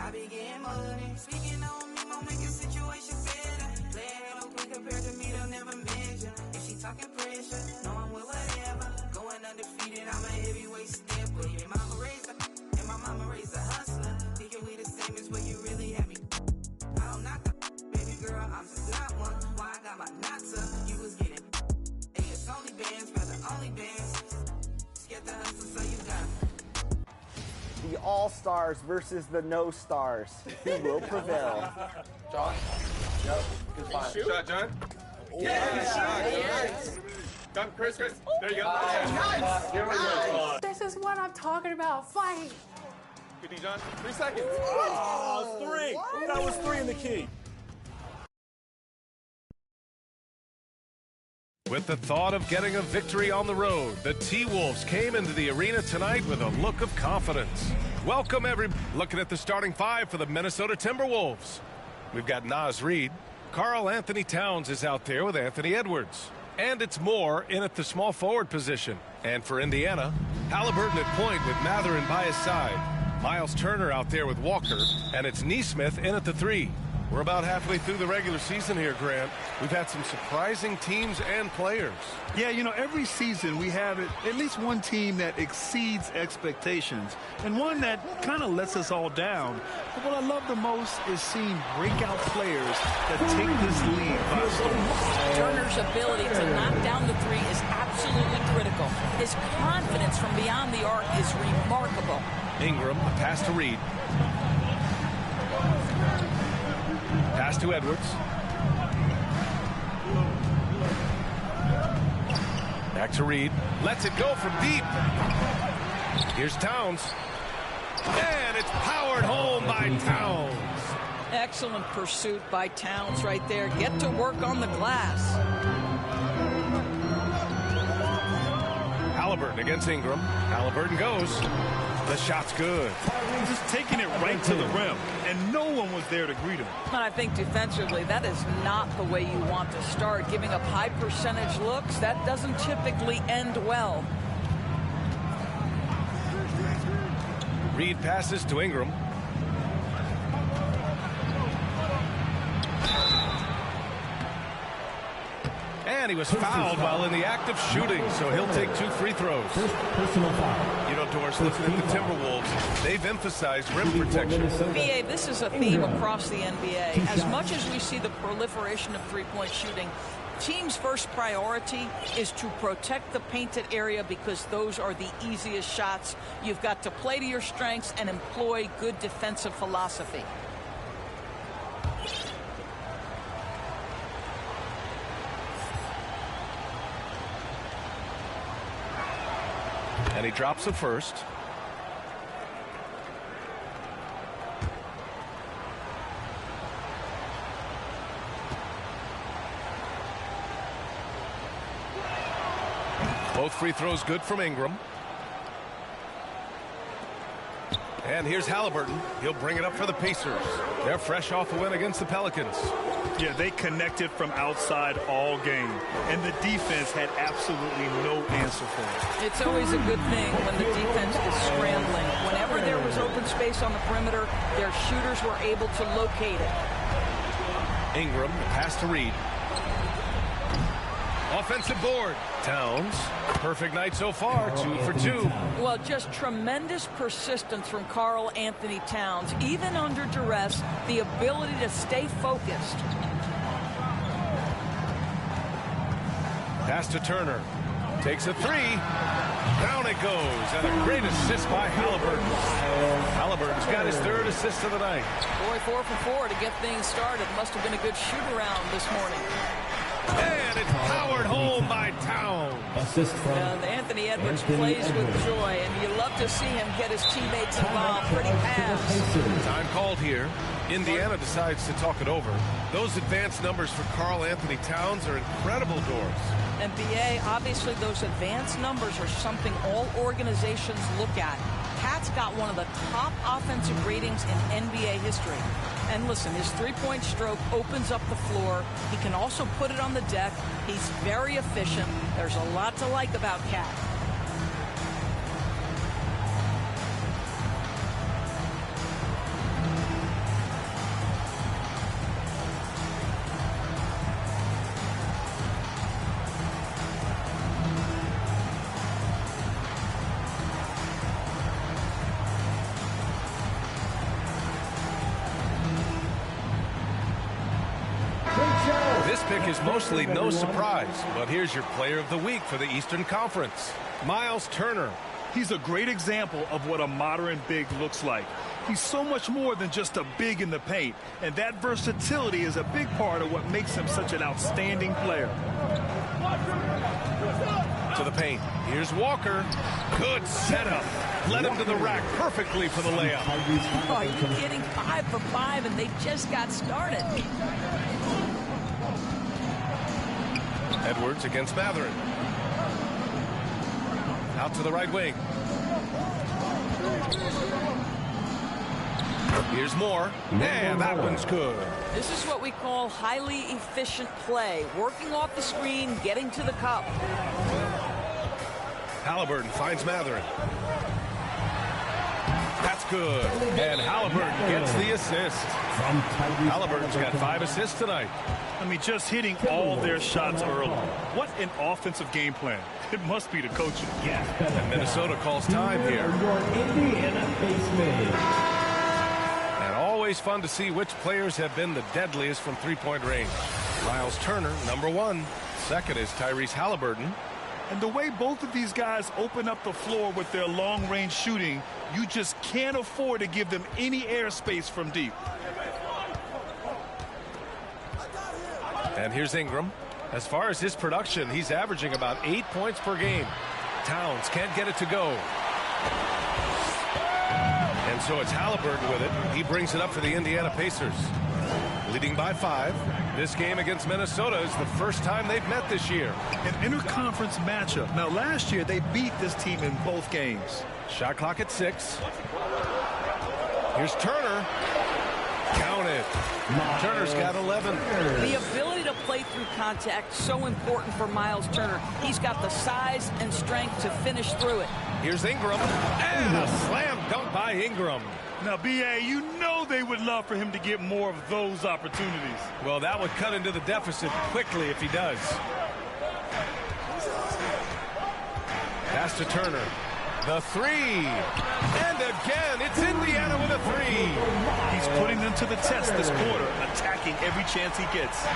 I be getting money. Speaking on me, won't make a situation better. Play a halo quick compared to me, they'll never mention. If she talking pressure, know I'm with whatever. Going undefeated, I'm a heavyweight stepper. Your mama raised her, and my mama raised a hustler. Thinking we the same as where you really have me. I don't knock the baby girl, I'm just not one. Why I got my knots up, you was getting. Hey, it's only bands, but the only bands. Get the hustle, so you got the All-Stars versus the No-Stars. Who will prevail? John? Yep. Good find. Shot, John? Yes! Done, Chris. There you go. Nice. Here we go. This is what I'm talking about. Fight. Good D, John. 3 seconds. Oh, 3. What? That was 3 in the key. With the thought of getting a victory on the road, the T-Wolves came into the arena tonight with a look of confidence. Welcome, everybody. Looking at the starting 5 for the Minnesota Timberwolves. We've got Naz Reid. Karl Anthony Towns is out there with Anthony Edwards. And it's Moore in at the small forward position. And for Indiana, Halliburton at point with Mathurin by his side. Miles Turner out there with Walker. And it's Nesmith in at the 3. We're about halfway through the regular season here, Grant. We've had some surprising teams and players. Yeah, you know, every season we have at least one team that exceeds expectations and one that kind of lets us all down. But what I love the most is seeing breakout players that take this league by storm. Turner's ability to knock down the 3 is absolutely critical. His confidence from beyond the arc is remarkable. Ingram, a pass to Reid. Pass to Edwards. Back to Reid. Lets it go from deep. Here's Towns. And it's powered home by Towns. Excellent pursuit by Towns right there. Get to work on the glass. Halliburton against Ingram. Halliburton goes. The shot's good. Just taking it right to the rim, and no one was there to greet him. And I think defensively, that is not the way you want to start. Giving up high percentage looks, that doesn't typically end well. Reid passes to Ingram. And he was fouled while in the act of shooting, so he'll take 2 free throws. You know, Doris, looking at the Timberwolves, they've emphasized rim protection. BA, this is a theme across the NBA. As much as we see the proliferation of three-point shooting, teams' first priority is to protect the painted area because those are the easiest shots. You've got to play to your strengths and employ good defensive philosophy. And he drops the first. Both free throws good from Ingram. And here's Halliburton. He'll bring it up for the Pacers. They're fresh off a win against the Pelicans. Yeah, they connected from outside all game, and the defense had absolutely no answer for it. It's always a good thing when the defense is scrambling. Whenever there was open space on the perimeter, their shooters were able to locate it. Ingram, pass to Reid. Offensive board. Towns. Perfect night so far, 2 for 2. Well, just tremendous persistence from Karl Anthony Towns. Even under duress, the ability to stay focused. Pass to Turner. Takes a 3. Down it goes. And a great assist by Halliburton. Halliburton's got his 3rd assist of the night. Boy, 4 for 4 to get things started. Must have been a good shoot-around this morning. And it's powered home by Towns. Assist from Anthony Edwards plays with joy, and you love to see him get his teammates involved. Pretty pass. Time called here. Indiana decides to talk it over. Those advanced numbers for Karl Anthony Towns are incredible, Doors. And BA, obviously those advanced numbers are something all organizations look at. Pat's got one of the top offensive ratings in NBA history. And listen, his three-point stroke opens up the floor. He can also put it on the deck. He's very efficient. There's a lot to like about Cat. This pick is mostly no surprise, but here's your player of the week for the Eastern Conference, Miles Turner. He's a great example of what a modern big looks like. He's so much more than just a big in the paint, and that versatility is a big part of what makes him such an outstanding player. To the paint. Here's Walker. Good setup. Led him to the rack perfectly for the layup. Oh, are you kidding? 5 for 5, and they just got started. Edwards against Matherin. Out to the right wing. Here's Moore. And that one's good. This is what we call highly efficient play. Working off the screen, getting to the cup. Halliburton finds Matherin. That's good. And Halliburton gets the assist. Halliburton's got 5 assists tonight. I mean, just hitting all their shots early. What an offensive game plan. It must be the coaching. And Minnesota calls time here. And always fun to see which players have been the deadliest from three-point range. Miles Turner, number 1. Second is Tyrese Halliburton. And the way both of these guys open up the floor with their long-range shooting, you just can't afford to give them any airspace from deep. And here's Ingram. As far as his production, he's averaging about 8 points per game. Towns can't get it to go. And so it's Halliburton with it. He brings it up for the Indiana Pacers. Leading by 5. This game against Minnesota is the first time they've met this year. An interconference matchup. Now, last year, they beat this team in both games. Shot clock at 6. Here's Turner. Count it. Turner's got 11. The ability to play through contact, so important for Miles Turner. He's got the size and strength to finish through it. Here's Ingram. And a slam dunk by Ingram. Now, B.A., you know they would love for him to get more of those opportunities. Well, that would cut into the deficit quickly if he does. Pass to Turner. The 3. And again, it's Indiana with a 3. He's putting them to the test this quarter, attacking every chance he gets.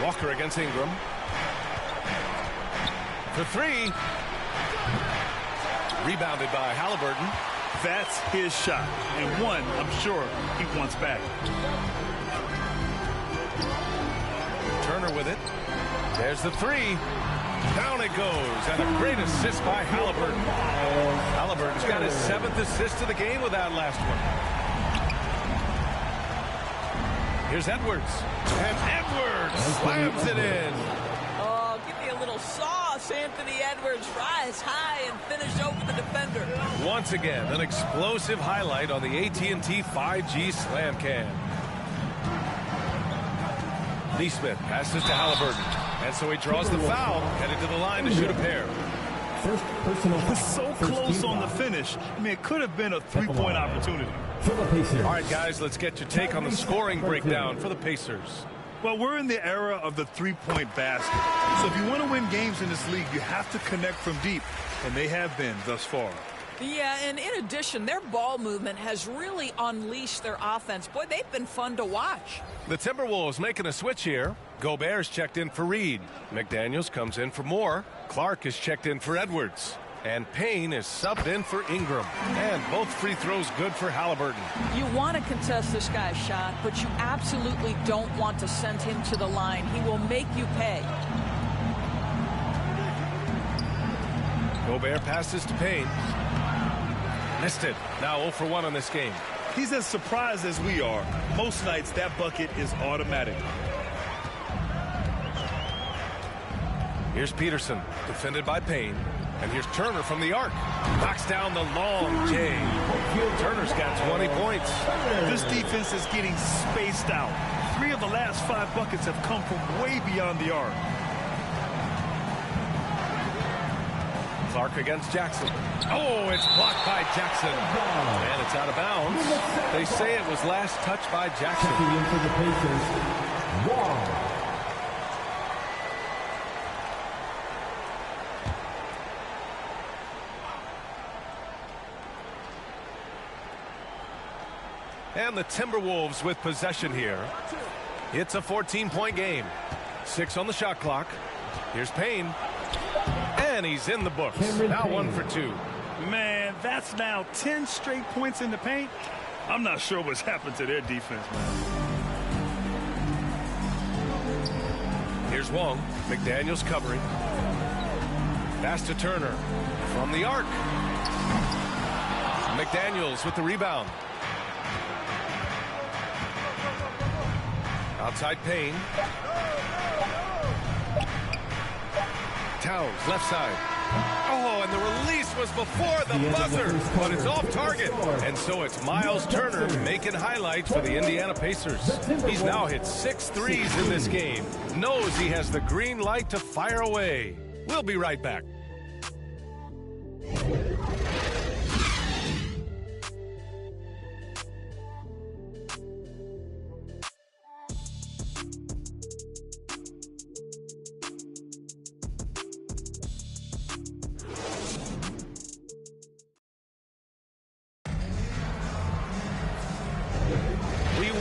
Walker against Ingram. The 3. Rebounded by Halliburton. That's his shot, and one I'm sure he wants back. Turner with it. There's the 3. Down it goes, and a great assist by Halliburton. Halliburton's got his 7th assist of the game with that last one. Here's Edwards, and Edwards slams it in. Oh, give me a little sauce, Anthony Edwards. Rise high and finish over the defender. Once again, an explosive highlight on the AT&T 5G Slam Cam. Neesmith passes to Halliburton. And so he draws the foul, headed to the line to shoot a pair. First personal foul. So close on the finish. I mean, it could have been a three-point opportunity. All right, guys, let's get your take on the scoring breakdown for the Pacers. Well, we're in the era of the three-point basket. So if you want to win games in this league, you have to connect from deep, and they have been thus far. Yeah, and in addition, their ball movement has really unleashed their offense. Boy, they've been fun to watch. The Timberwolves making a switch here. Gobert's checked in for Reed. McDaniels comes in for Moore. Clark is checked in for Edwards. And Payne is subbed in for Ingram. And both free throws good for Halliburton. You want to contest this guy's shot, but you absolutely don't want to send him to the line. He will make you pay. Gobert passes to Payne. Missed it. Now 0 for 1 on this game. He's as surprised as we are. Most nights, that bucket is automatic. Here's Peterson, defended by Payne. And here's Turner from the arc. Knocks down the long J. Turner's got 20 points. This defense is getting spaced out. 3 of the last 5 buckets have come from way beyond the arc. Clark against Jackson. Oh, it's blocked by Jackson. And it's out of bounds. They say it was last touched by Jackson. And the Timberwolves with possession here. It's a 14-point game. 6 on the shot clock. Here's Payne. And he's in the books. Now 1 for 2. Man, that's now 10 straight points in the paint. I'm not sure what's happened to their defense, man. Here's Wong. McDaniels covering. Pass to Turner. From the arc. McDaniels with the rebound. Outside Payne. Towns left side. Oh, and the release was before the buzzer, but it's off target. And so it's Miles Turner making highlights for the Indiana Pacers. He's now hit 6 threes in this game. Knows he has the green light to fire away. We'll be right back.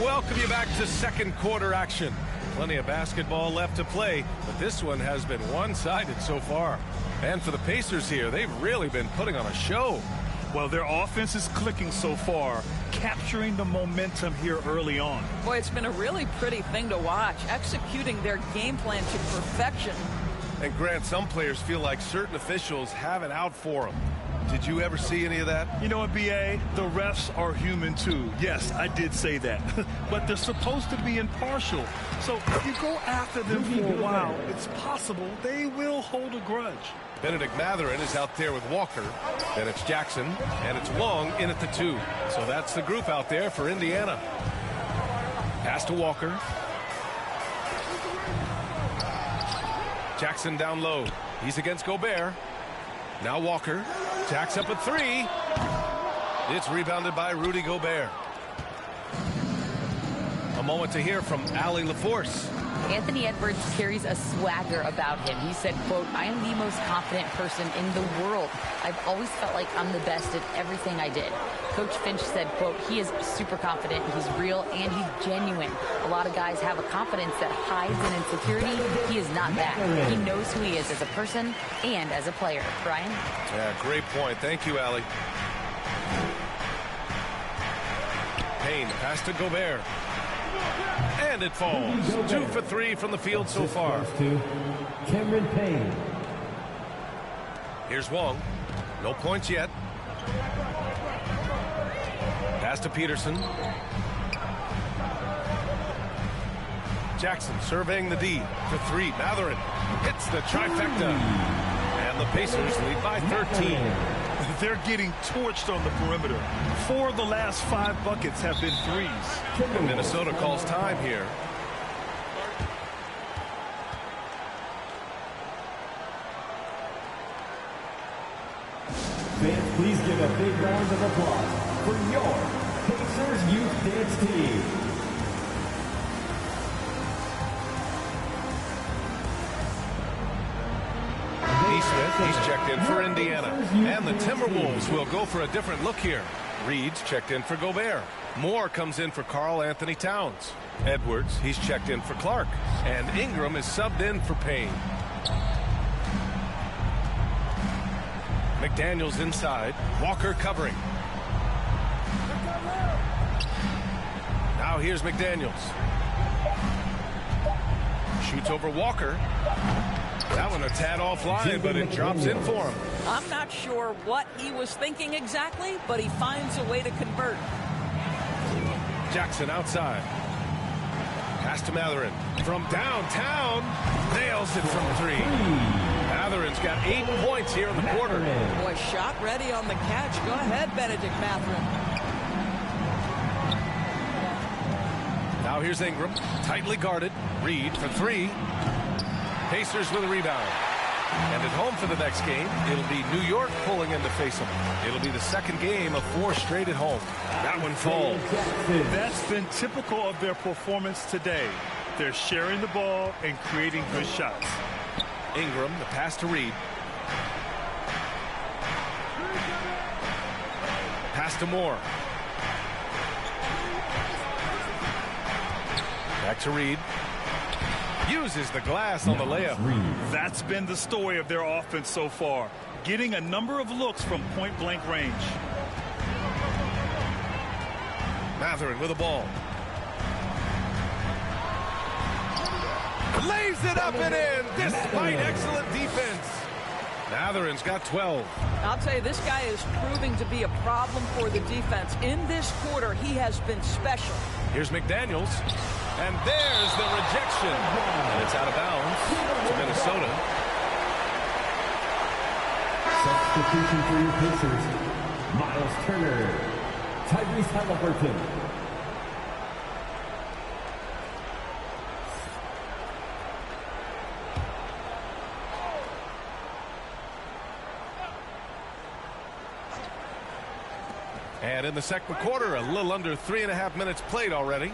Welcome you back to second quarter action. Plenty of basketball left to play, but this one has been one-sided so far. And for the Pacers here, they've really been putting on a show. Well, their offense is clicking so far, capturing the momentum here early on. Boy, it's been a really pretty thing to watch, executing their game plan to perfection. And Grant, some players feel like certain officials have it out for them. Did you ever see any of that? You know what, B.A.? The refs are human, too. Yes, I did say that. But they're supposed to be impartial. So if you go after them for a while, it's possible they will hold a grudge. Benedict Mathurin is out there with Walker. Then it's Jackson, and it's Wong in at the 2. So that's the group out there for Indiana. Pass to Walker. Jackson down low. He's against Gobert. Now Walker. Jacks up a 3. It's rebounded by Rudy Gobert. A moment to hear from Allie LaForce. Anthony Edwards carries a swagger about him. He said, quote, "I am the most confident person in the world. I've always felt like I'm the best at everything I did." Coach Finch said, quote, "He is super confident, he's real, and he's genuine. A lot of guys have a confidence that hides in insecurity. He is not that. He knows who he is as a person and as a player." Brian? Yeah, great point. Thank you, Allie. Payne, pass to Gobert. And it falls. 2 for 3 from the field so far. Cameron Payne. Here's Wong. No points yet. Pass to Peterson. Jackson surveying the D for 3. Mathurin hits the trifecta. And the Pacers lead by 13. They're getting torched on the perimeter. 4 of the last 5 buckets have been threes. And Minnesota calls time here. Fans, please give a big round of applause for your Pacers Youth Dance Team. Smith, he's checked in for Indiana. And the Timberwolves will go for a different look here. Reed's checked in for Gobert. Moore comes in for Karl Anthony Towns. Edwards, he's checked in for Clark. And Ingram is subbed in for Payne. McDaniels inside. Walker covering. Now here's McDaniels. Shoots over Walker. That one a tad offline, but it drops in for him. I'm not sure what he was thinking exactly, but he finds a way to convert. Jackson outside. Pass to Mathurin. From downtown, nails it from 3. Mathurin's got 8 points here in the quarter. Boy, shot ready on the catch. Go ahead, Benedict Mathurin. Now here's Ingram, tightly guarded. Reed for 3. Pacers with a rebound. And at home for the next game, it'll be New York pulling in to face them. It'll be the second game of 4 straight at home. That one falls. That's been typical of their performance today. They're sharing the ball and creating good shots. Ingram, the pass to Reed. Pass to Moore. Back to Reed. Uses the glass on the layup. That's been the story of their offense so far. Getting a number of looks from point-blank range. Mathurin with the ball. Lays it up and in despite excellent defense. Mathurin's got 12. I'll tell you, this guy is proving to be a problem for the defense. In this quarter, he has been special. Here's McDaniels. And there's the rejection. And it's out of bounds to Minnesota. Substitution for your Pacers, Miles Turner, Tyrese Halliburton. And in the second quarter, a little under 3.5 minutes played already.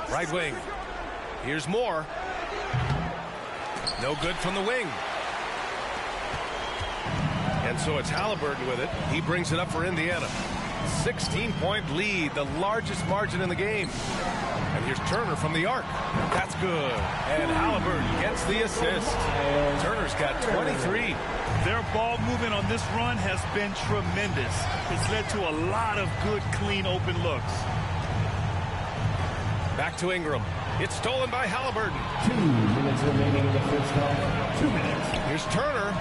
Right wing. Here's Moore. No good from the wing. And so it's Halliburton with it. He brings it up for Indiana. 16-point lead, the largest margin in the game. And here's Turner from the arc. That's good. And Halliburton gets the assist. Turner's got 23. Their ball movement on this run has been tremendous. It's led to a lot of good, clean, open looks. Back to Ingram. It's stolen by Halliburton. 2 minutes remaining in the first half. 2 minutes. Here's Turner.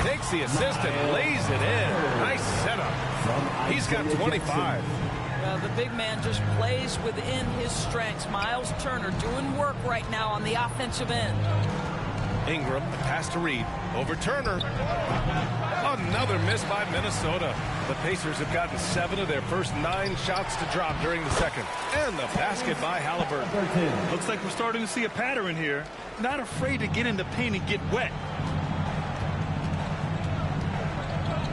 Takes the assist and lays it in. Nice setup. He's got 25. The big man just plays within his strengths. Miles Turner doing work right now on the offensive end. Ingram, the pass to Reed. Over Turner. Another miss by Minnesota. The Pacers have gotten 7 of their first 9 shots to drop during the second. And the basket by Halliburton. Looks like we're starting to see a pattern here. Not afraid to get in the paint and get wet.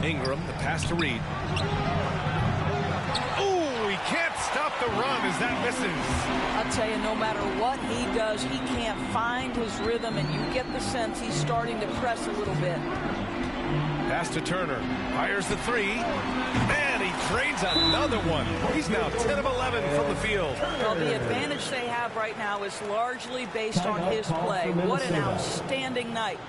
Ingram, the pass to Reed. Oh, he can't stop the run as that misses. I'll tell you, no matter what he does, he can't find his rhythm, and you get the sense he's starting to press a little bit. Pass to Turner. Fires the 3. And he trades another one. He's now 10 of 11 from the field. Well, the advantage they have right now is largely based on his play. What an outstanding night.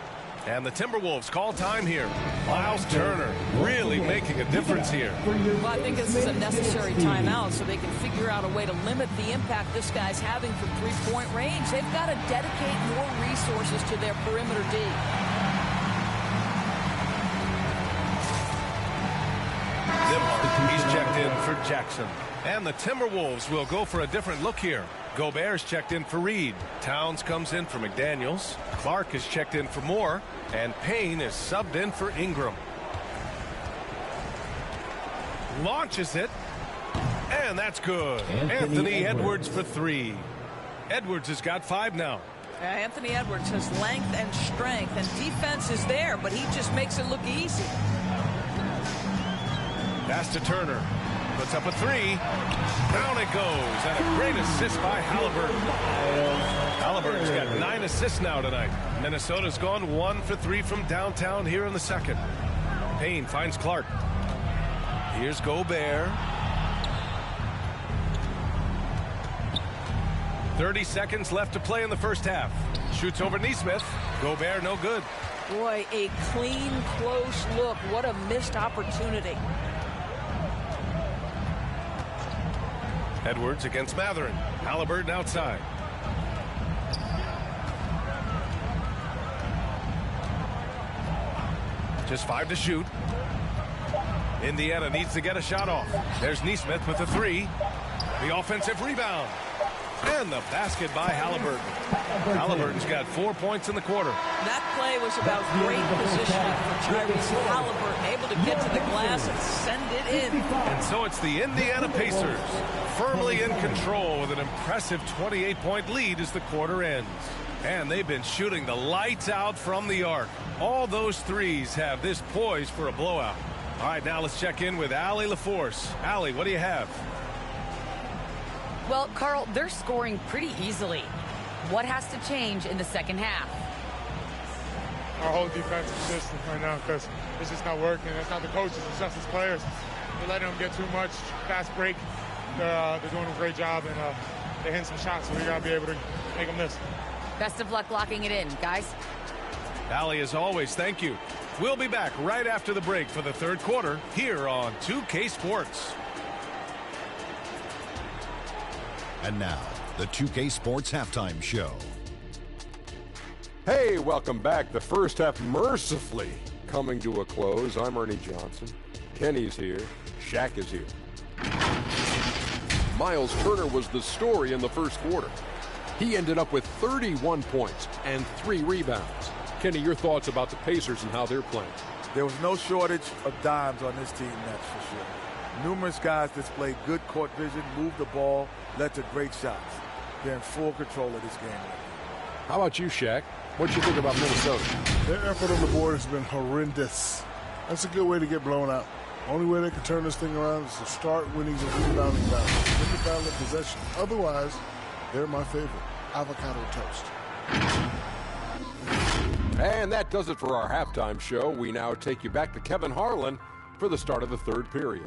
And the Timberwolves call time here. Miles Turner really making a difference here. Well, I think this is a necessary timeout so they can figure out a way to limit the impact this guy's having from three-point range. They've got to dedicate more resources to their perimeter D. He's checked in for Jackson. And the Timberwolves will go for a different look here. Gobert's checked in for Reed. Towns comes in for McDaniels. Clark is checked in for Moore. And Payne is subbed in for Ingram. Launches it. And that's good. Anthony Edwards for 3. Edwards has got 5 now. Anthony Edwards has length and strength, and defense is there, but he just makes it look easy. Pass to Turner. Puts up a 3. Down it goes. And a great assist by Halliburton. Halliburton's got 9 assists now tonight. Minnesota's gone 1 for 3 from downtown here in the second. Payne finds Clark. Here's Gobert. 30 seconds left to play in the first half. Shoots over Nesmith. Gobert no good. Boy, a clean, close look. What a missed opportunity. Edwards against Mathurin. Halliburton outside. Just 5 to shoot. Indiana needs to get a shot off. There's Nesmith with the 3. The offensive rebound. And the basket by Halliburton. Halliburton's got 4 points in the quarter. That play was about great positioning for Tyrese Halliburton, able to get to the glass and send it in. And so it's the Indiana Pacers firmly in control with an impressive 28-point lead as the quarter ends. And they've been shooting the lights out from the arc. All those threes have this poised for a blowout. All right, now let's check in with Allie LaForce. Allie, what do you have? Well, Carl, they're scoring pretty easily. What has to change in the second half? Our whole defensive system right now, because it's just not working. It's not the coaches, it's just the players. We're letting them get too much fast break, they're doing a great job, and they're hitting some shots, so we got to be able to make them miss. Best of luck locking it in, guys. Allie, as always, thank you. We'll be back right after the break for the third quarter here on 2K Sports. And now, the 2K Sports Halftime Show. Hey, welcome back. The first half mercifully coming to a close. I'm Ernie Johnson. Kenny's here. Shaq is here. Miles Turner was the story in the first quarter. He ended up with 31 points and 3 rebounds. Kenny, your thoughts about the Pacers and how they're playing? There was no shortage of dimes on this team, that's for sure. Numerous guys displayed good court vision, moved the ball, led to great shots. They're in full control of this game right now. How about you, Shaq? What do you think about Minnesota? Their effort on the board has been horrendous. That's a good way to get blown out. Only way they can turn this thing around is to start winning the rebounding battle. Get the battle of possession. Otherwise, they're my favorite. Avocado toast. And that does it for our halftime show. We now take you back to Kevin Harlan for the start of the third period.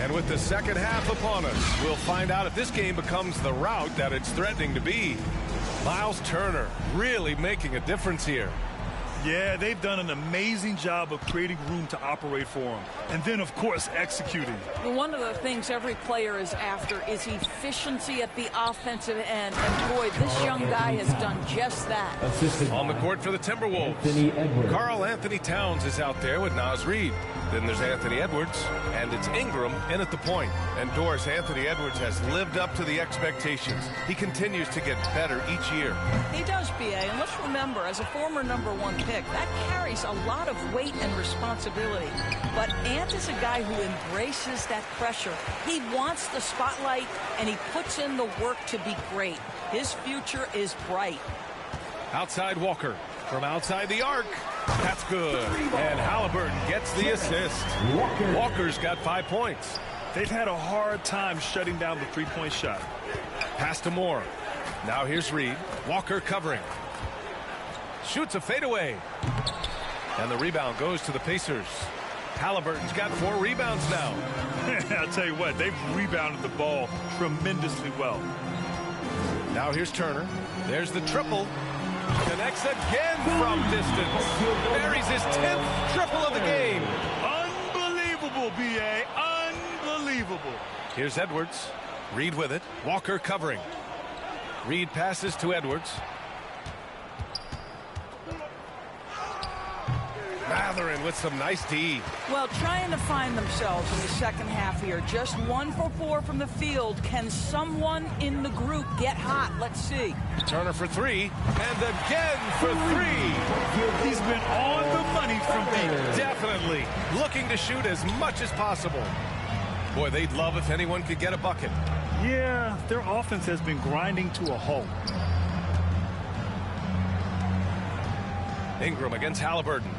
And with the second half upon us, we'll find out if this game becomes the rout that it's threatening to be. Miles Turner really making a difference here. Yeah, they've done an amazing job of creating room to operate for him. And then, of course, executing. Well, one of the things every player is after is efficiency at the offensive end. And, boy, this young guy has done just that. On the court for the Timberwolves, Karl Anthony Towns is out there with Naz Reid. Then there's Anthony Edwards, and it's Ingram in at the point. And Doris, Anthony Edwards has lived up to the expectations. He continues to get better each year. He does, B.A., and let's remember, as a former #1 pick, that carries a lot of weight and responsibility. But Ant is a guy who embraces that pressure. He wants the spotlight, and he puts in the work to be great. His future is bright. Outside Walker, from outside the arc. That's good. And Halliburton gets the assist. Walker's got 5 points. They've had a hard time shutting down the three-point shot. Pass to Moore. Now here's Reid. Walker covering. Shoots a fadeaway. And the rebound goes to the Pacers. Halliburton's got 4 rebounds now. I'll tell you what, they've rebounded the ball tremendously well. Now here's Turner. There's the triple. Connects again from distance. Buries his 10th triple of the game. Unbelievable, B.A. Unbelievable. Here's Edwards. Reid with it. Walker covering. Reid passes to Edwards. Matherin with some nice D. Well, trying to find themselves in the second half here. Just 1 for 4 from the field. Can someone in the group get hot? Let's see. Turner for 3, and again for 3. He's been on the money from deep. Definitely looking to shoot as much as possible. Boy, they'd love if anyone could get a bucket. Yeah, their offense has been grinding to a halt. Ingram against Halliburton.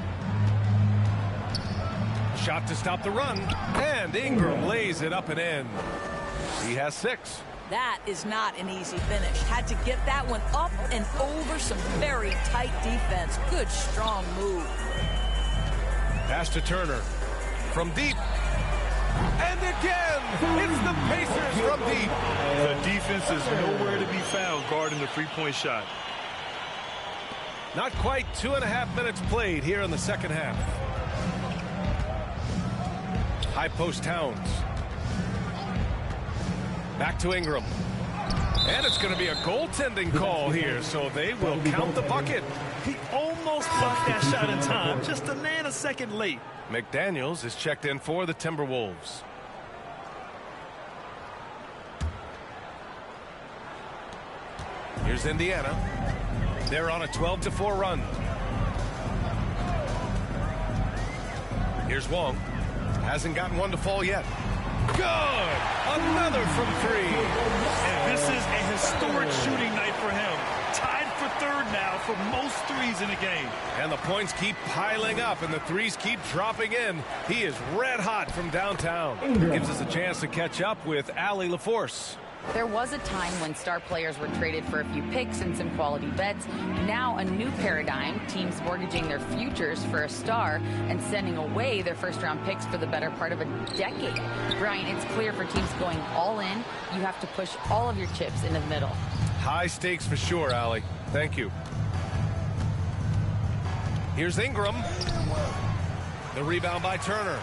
Shot to stop the run, and Ingram lays it up and in. He has 6. That is not an easy finish. Had to get that one up and over some very tight defense. Good, strong move. Pass to Turner from deep. And again, it's the Pacers from deep. The defense is nowhere to be found guarding the three-point shot. Not quite 2.5 minutes played here in the second half. High post Towns. Back to Ingram. And it's going to be a goaltending call here, so they will count the bucket. He almost blocked that shot in time, just a nanosecond late. McDaniels is checked in for the Timberwolves. Here's Indiana. They're on a 12-4 run. Here's Wong. Hasn't gotten one to fall yet. Good! Another from 3. And this is a historic shooting night for him. Tied for 3rd now for most threes in a game. And the points keep piling up, and the threes keep dropping in. He is red hot from downtown. Gives us a chance to catch up with Allie LaForce. There was a time when star players were traded for a few picks and some quality vets. Now a new paradigm, teams mortgaging their futures for a star and sending away their first-round picks for the better part of a decade. Brian, it's clear for teams going all in, you have to push all of your chips into the middle. High stakes for sure, Allie. Thank you. Here's Ingram. The rebound by Turner.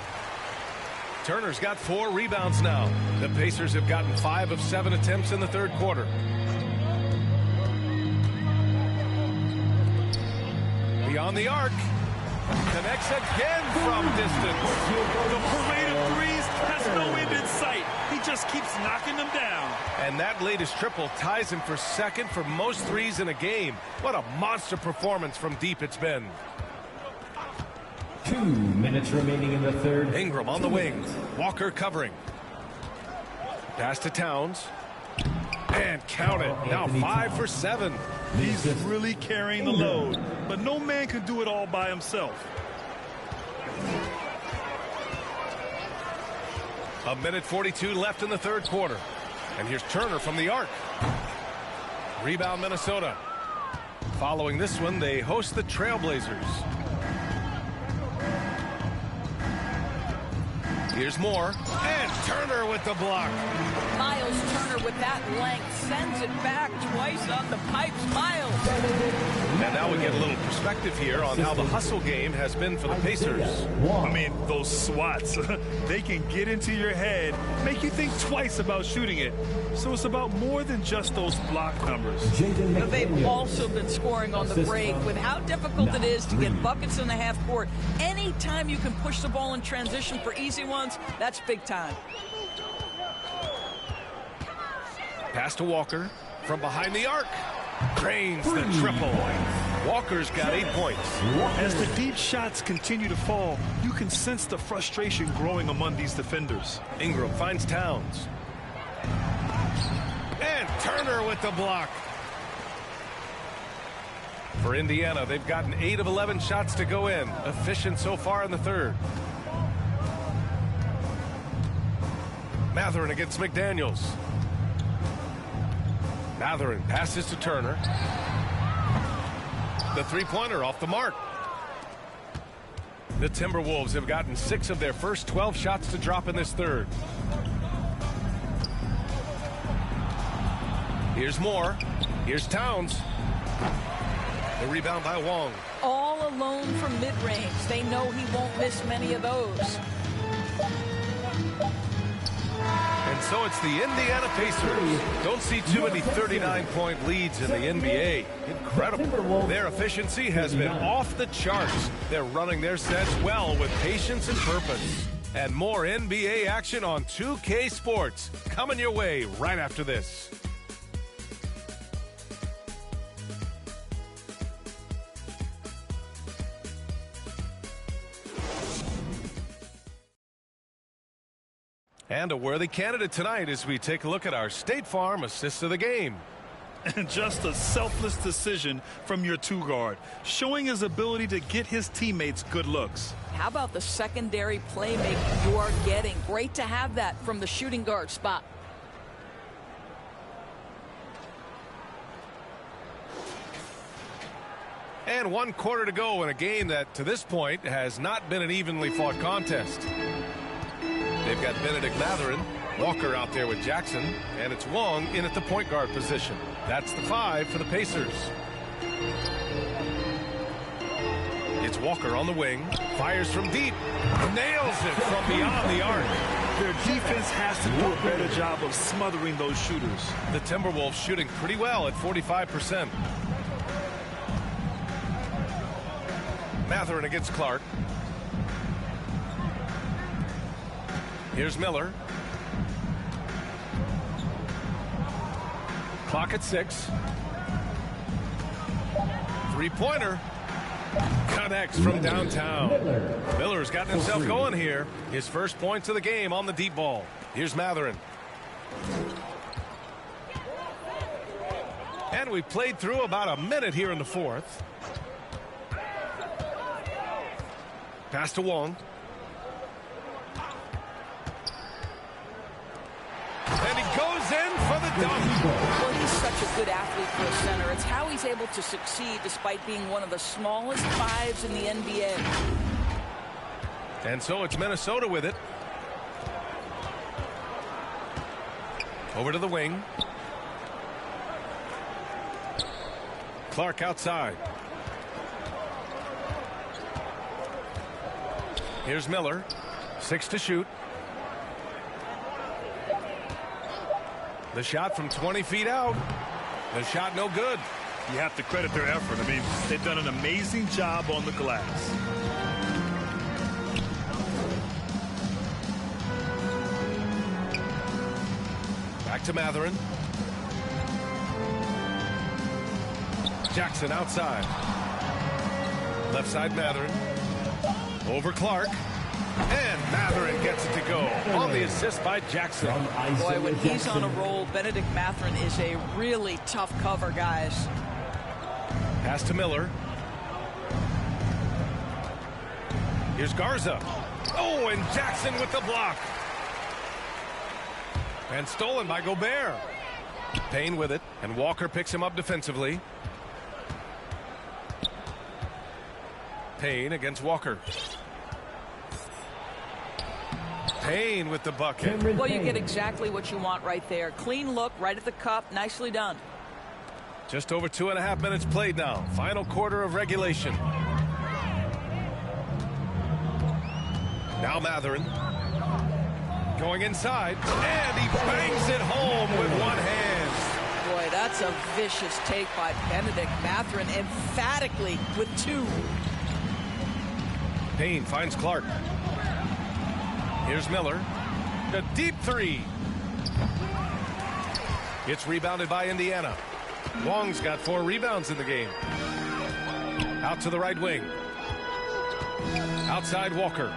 Turner's got 4 rebounds now. The Pacers have gotten 5 of 7 attempts in the third quarter. Beyond the arc. Connects again from distance. The parade of threes has no end in sight. He just keeps knocking them down. And that latest triple ties him for second for most threes in a game. What a monster performance from deep it's been. 2 minutes remaining in the third. Ingram on the wing. Walker covering. Pass to Towns. And count it. Now 5 for 7. He's really carrying the load, but no man can do it all by himself. A minute 42 left in the third quarter. And here's Turner from the arc. Rebound Minnesota. Following this one, they host the Trailblazers. Here's Moore, and Turner with the block. Miles Turner with that length sends it back twice on the pipes. Miles. And now we get a little perspective here on how the hustle game has been for the Pacers. I mean, those swats, they can get into your head, make you think twice about shooting it. So it's about more than just those block numbers. But they've also been scoring on the break with how difficult it is to get buckets in the half court. Anytime you can push the ball in transition for easy ones, that's big time. Pass to Walker from behind the arc. Drains the triple. Walker's got 8 points. As the deep shots continue to fall, you can sense the frustration growing among these defenders. Ingram finds Towns. And Turner with the block. For Indiana, they've gotten 8 of 11 shots to go in. Efficient so far in the third. Mathurin against McDaniels. Mathurin passes to Turner. The three-pointer off the mark. The Timberwolves have gotten 6 of their first 12 shots to drop in this third. Here's Moore. Here's Towns. The rebound by Wong. All alone from mid-range. They know he won't miss many of those. And so it's the Indiana Pacers. Don't see too many 39-point leads in the NBA. Incredible. Their efficiency has been off the charts. They're running their sets well with patience and purpose. And more NBA action on 2K Sports coming your way right after this. And a worthy candidate tonight as we take a look at our State Farm assist of the game. And just a selfless decision from your two-guard, showing his ability to get his teammates good looks. How about the secondary playmaking you are getting? Great to have that from the shooting guard spot. And 1 quarter to go in a game that, to this point, has not been an evenly fought contest. They've got Benedict Mathurin, Walker out there with Jackson, and it's Wong in at the point guard position. That's the 5 for the Pacers. It's Walker on the wing, fires from deep, nails it from beyond the arc. Their defense has to do a better job of smothering those shooters. The Timberwolves shooting pretty well at 45%. Mathurin against Clark. Here's Miller. Clock at 6. Three-pointer. Connects from downtown. Miller's gotten himself going here. His first points of the game on the deep ball. Here's Mathurin. And we played through about a minute here in the fourth. Pass to Wong. And he goes in for the dunked. Well, he's such a good athlete for a center. It's how he's able to succeed despite being one of the smallest fives in the NBA. And so it's Minnesota with it. Over to the wing. Clark outside. Here's Miller. 6 to shoot. The shot from 20 feet out. The shot no good. You have to credit their effort. I mean, they've done an amazing job on the glass. Back to Mathurin. Jackson outside. Left side Mathurin. Over Clark. And Mathurin gets it to go on the assist by Jackson. Boy, when he's on a roll, Benedict Mathurin is a really tough cover, guys. Pass to Miller. Here's Garza. Oh, and Jackson with the block. And stolen by Gobert. Payne with it, and Walker picks him up defensively. Payne against Walker. Payne with the bucket. Well, you get exactly what you want right there. Clean look, right at the cup. Nicely done. Just over 2.5 minutes played now. Final quarter of regulation. Now Mathurin. Going inside. And he bangs it home with one hand. Boy, that's a vicious take by Benedict Mathurin. Emphatically with 2. Payne finds Clark. Here's Miller. A deep 3. It's rebounded by Indiana. Wong's got 4 rebounds in the game. Out to the right wing. Outside Walker.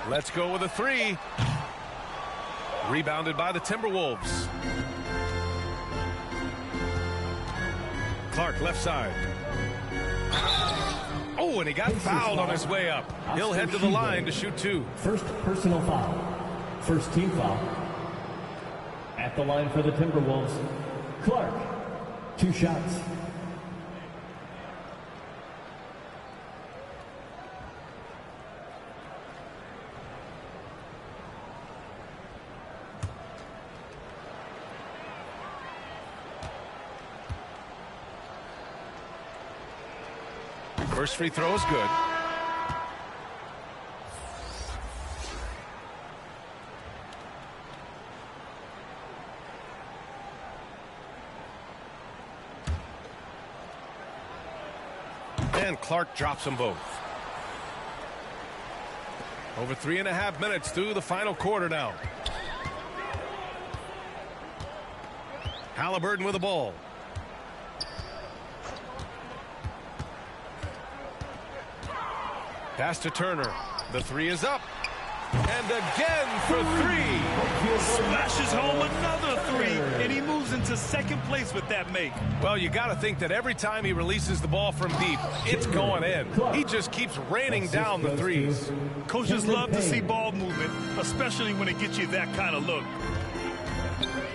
Let's go with a 3. Rebounded by the Timberwolves. Clark left side. Oh, and he got fouled on his way up. He'll head to the line to shoot 2. First personal foul. First team foul. At the line for the Timberwolves, Clark. 2 shots. First free throw is good. And Clark drops them both. Over 3.5 minutes through the final quarter now. Halliburton with the ball. Pass to Turner. The 3 is up. And again for 3. Smashes home another 3. And he moves into second place with that make. Well, you got to think that every time he releases the ball from deep, it's going in. He just keeps raining down the 3s. Coaches love to see ball movement, especially when it gets you that kind of look.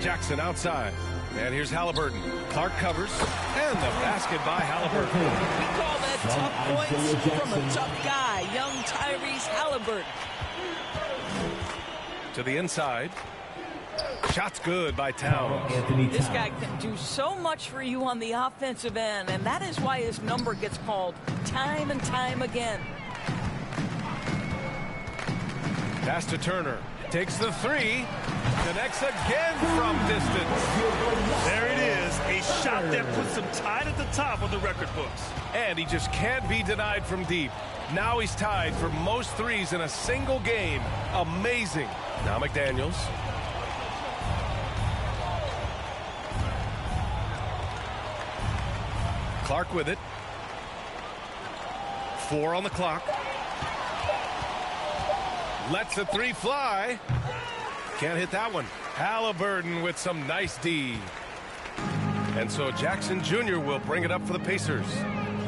Jackson outside. And here's Halliburton. Clark covers. And the basket by Halliburton. We call that tough points from a tough guy, young Tyrese Halliburton. To the inside. Shot's good by Towns. This guy can do so much for you on the offensive end, and that is why his number gets called time and time again. Pass to Turner. Takes the 3. Connects again from distance. There it is. A shot that puts him tied at the top of the record books. And he just can't be denied from deep. Now he's tied for most 3s in a single game. Amazing. Now McDaniels. Clark with it. 4 on the clock. Lets the 3 fly. Can't hit that one. Halliburton with some nice D. And so Jackson Jr. will bring it up for the Pacers.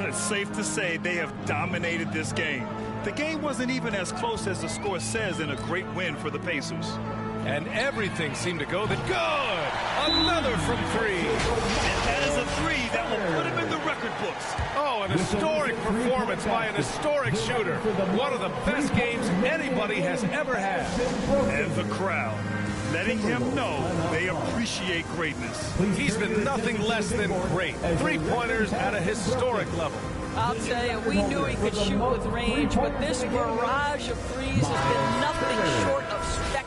It's safe to say they have dominated this game. The game wasn't even as close as the score says in a great win for the Pacers. And everything seemed to go good. Another from three. And that is a three that will put him in the record books. Oh, an historic performance by an historic shooter. One of the best games anybody has ever had. And the crowd, letting him know they appreciate greatness. He's been nothing less than great. Three-pointers at a historic level. I'll tell you, we knew he could shoot with range, but this barrage of threes has been nothing short of spectacular.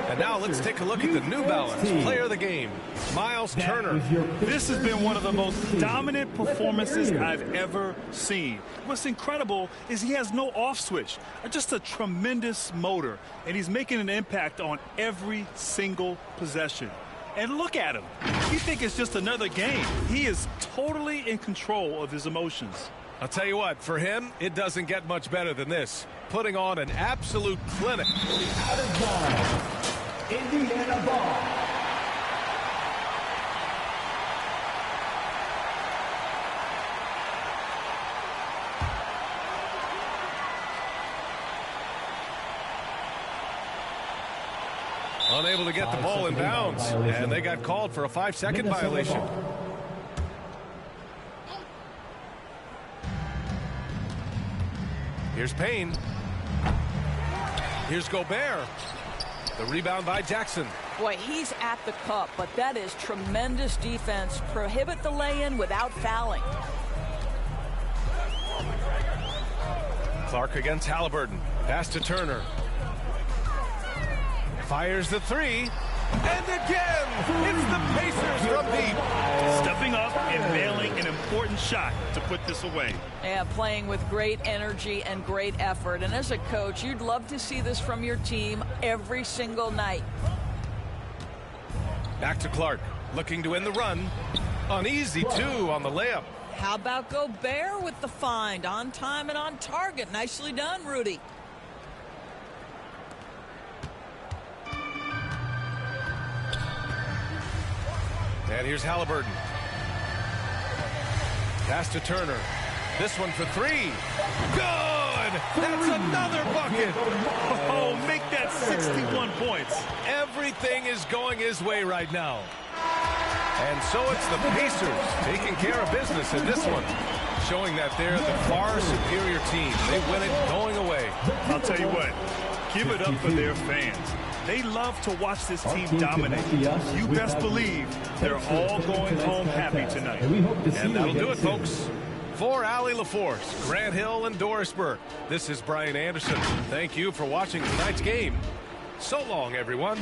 And now let's take a look at the New Balance player of the game, Miles Turner. This has been one of the most dominant performances I've ever seen. What's incredible is he has no off switch, just a tremendous motor, and he's making an impact on every single possession. And look at him. You think it's just another game. He is totally in control of his emotions. I'll tell you what, for him, it doesn't get much better than this. Putting on an absolute clinic. Out of bounds, Indiana ball. Unable to get the ball in bounds, and they got called for a 5-second violation. Here's Payne. Here's Gobert. The rebound by Jackson. Boy, he's at the cup, but that is tremendous defense. Prohibit the lay-in without fouling. Clark against Halliburton. Pass to Turner. Fires the three. And again, it's the Pacers from deep. Stepping up and nailing an important shot to put this away. Yeah, playing with great energy and great effort. And as a coach, you'd love to see this from your team every single night. Back to Clark, looking to end the run. Uneasy, too, on the layup. How about Gobert with the find? On time and on target. Nicely done, Rudy. And here's Halliburton. Pass to Turner. This one for three. Good! That's another bucket! Oh, make that 61 points. Everything is going his way right now. And so it's the Pacers taking care of business in this one, showing that they're the far superior team. They win it going away. I'll tell you what, give it up for their fans. They love to watch this team dominate. You best believe they're all going home happy tonight. And that'll do it, folks. For Allie LaForce, Grant Hill, and Doris Burke, this is Brian Anderson. Thank you for watching tonight's game. So long, everyone.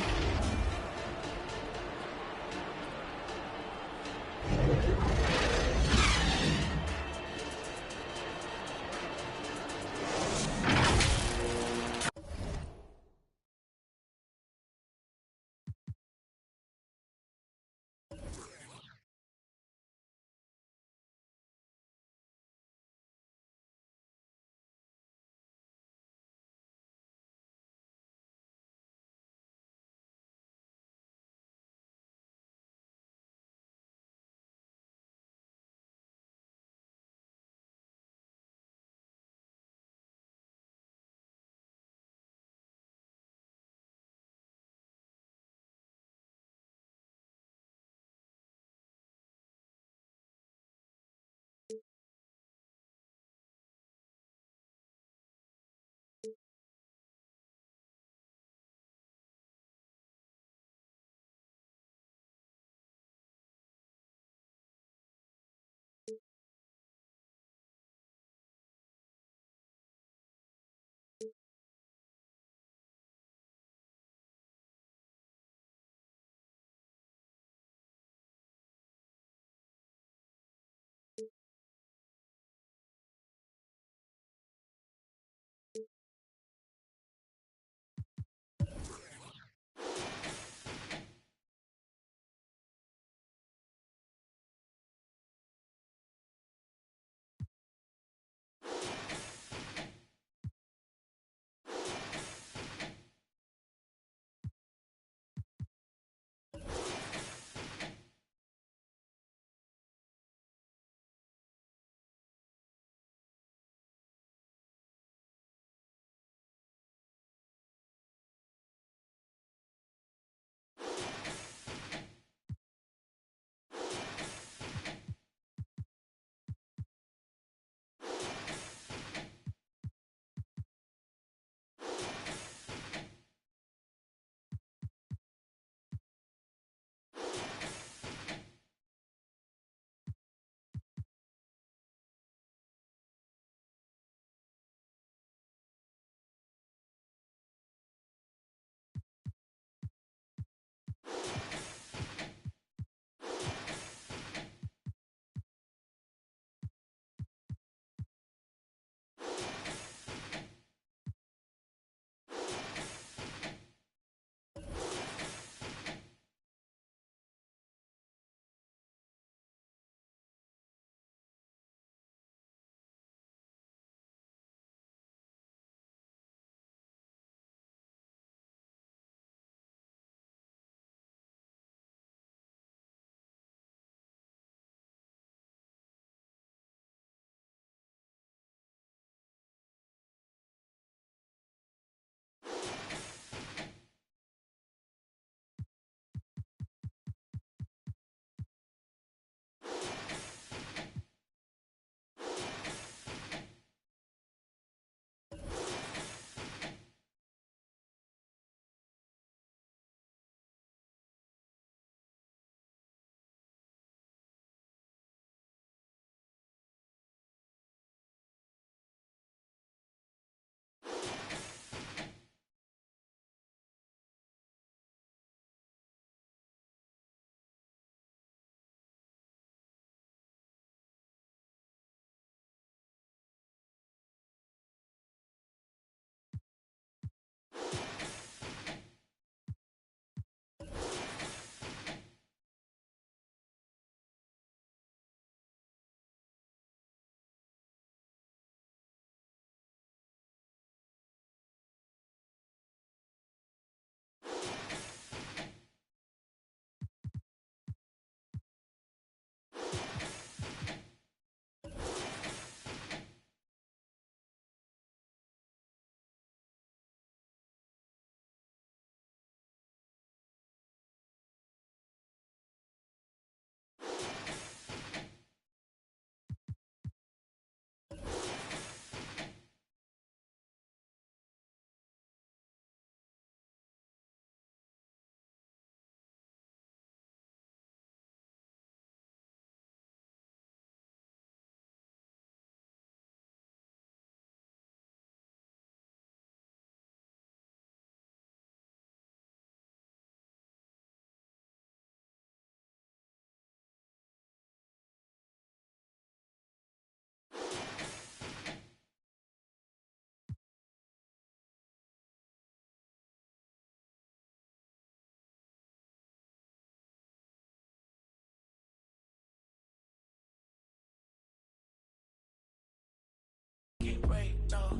Can't wait, no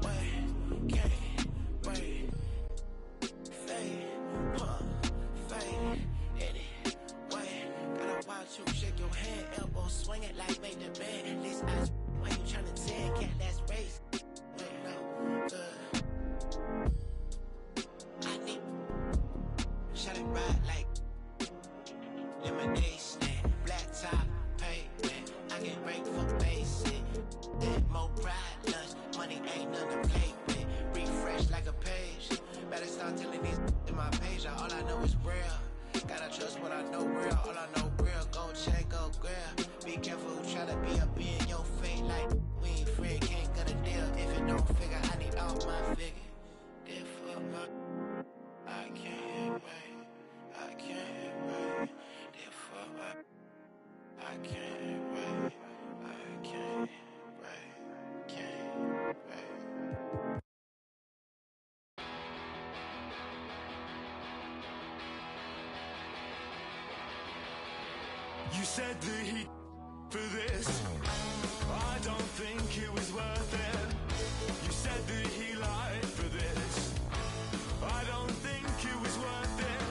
way, can't wait. Fade, fade, anyway. Gotta watch you shake your hand, elbow swing it like make the band. At least I why you tryna tell cat that's race. Wait, no, I need shut it right like lemonade stand, black top pavement. I get break for basic. More pride, lunch, money ain't nothing to play with. Refresh like a page. Better start telling these in my page. All I know is real. Gotta trust what I know real. All I know real. Go check, go grab. Be careful who try to be up in your face. Like we ain't friend, can't get a deal. If it don't figure, I need all my figure. Therefore, I can't wait. I can't wait. Therefore, I can't wait. I can't. You said the heat for this. I don't think it was worth it. You said the he lied for this. I don't think it was worth it.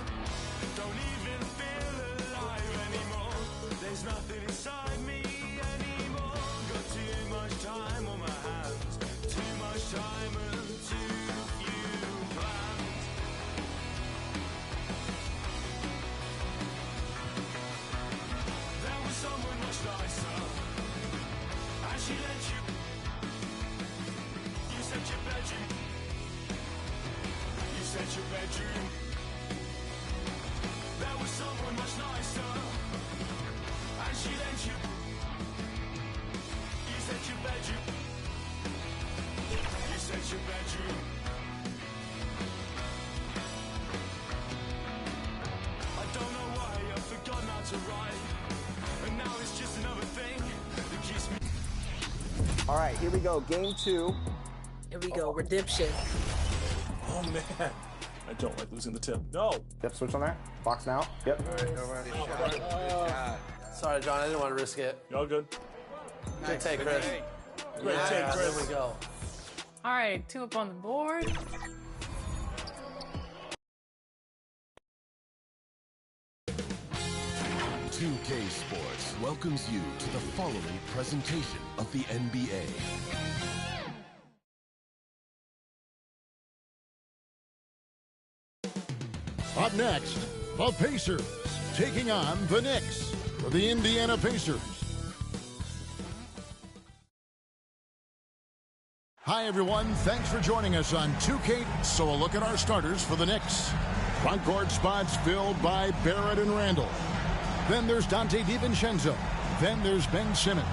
Don't even feel alive anymore. There's nothing inside me anymore. Got too much time on my hands. Too much time and too few plans. There was someone much nicer, and she let you. You said your bedroom. You said your bedroom. There was someone much nicer, and she let you. You said your bedroom. You said your bedroom. I don't know why I forgot how to write, and now it's just another thing that keeps me. All right, here we go. Game 2. Here we go. Redemption. Oh man, I don't like losing the tip. No. Yep, switch on there. Box now. Yep. Sorry, John, I didn't want to risk it. Y'all good? Good take, Chris. Great take, Chris. There we go. All right, 2 up on the board. .2K Sports welcomes you to the following presentation of the NBA. Up next, the Pacers taking on the Knicks for the Indiana Pacers. Hi, everyone. Thanks for joining us on 2K. So a look at our starters for the Knicks. Front court spots filled by Barrett and Randall. Then there's Dante DiVincenzo. Then there's Ben Simmons.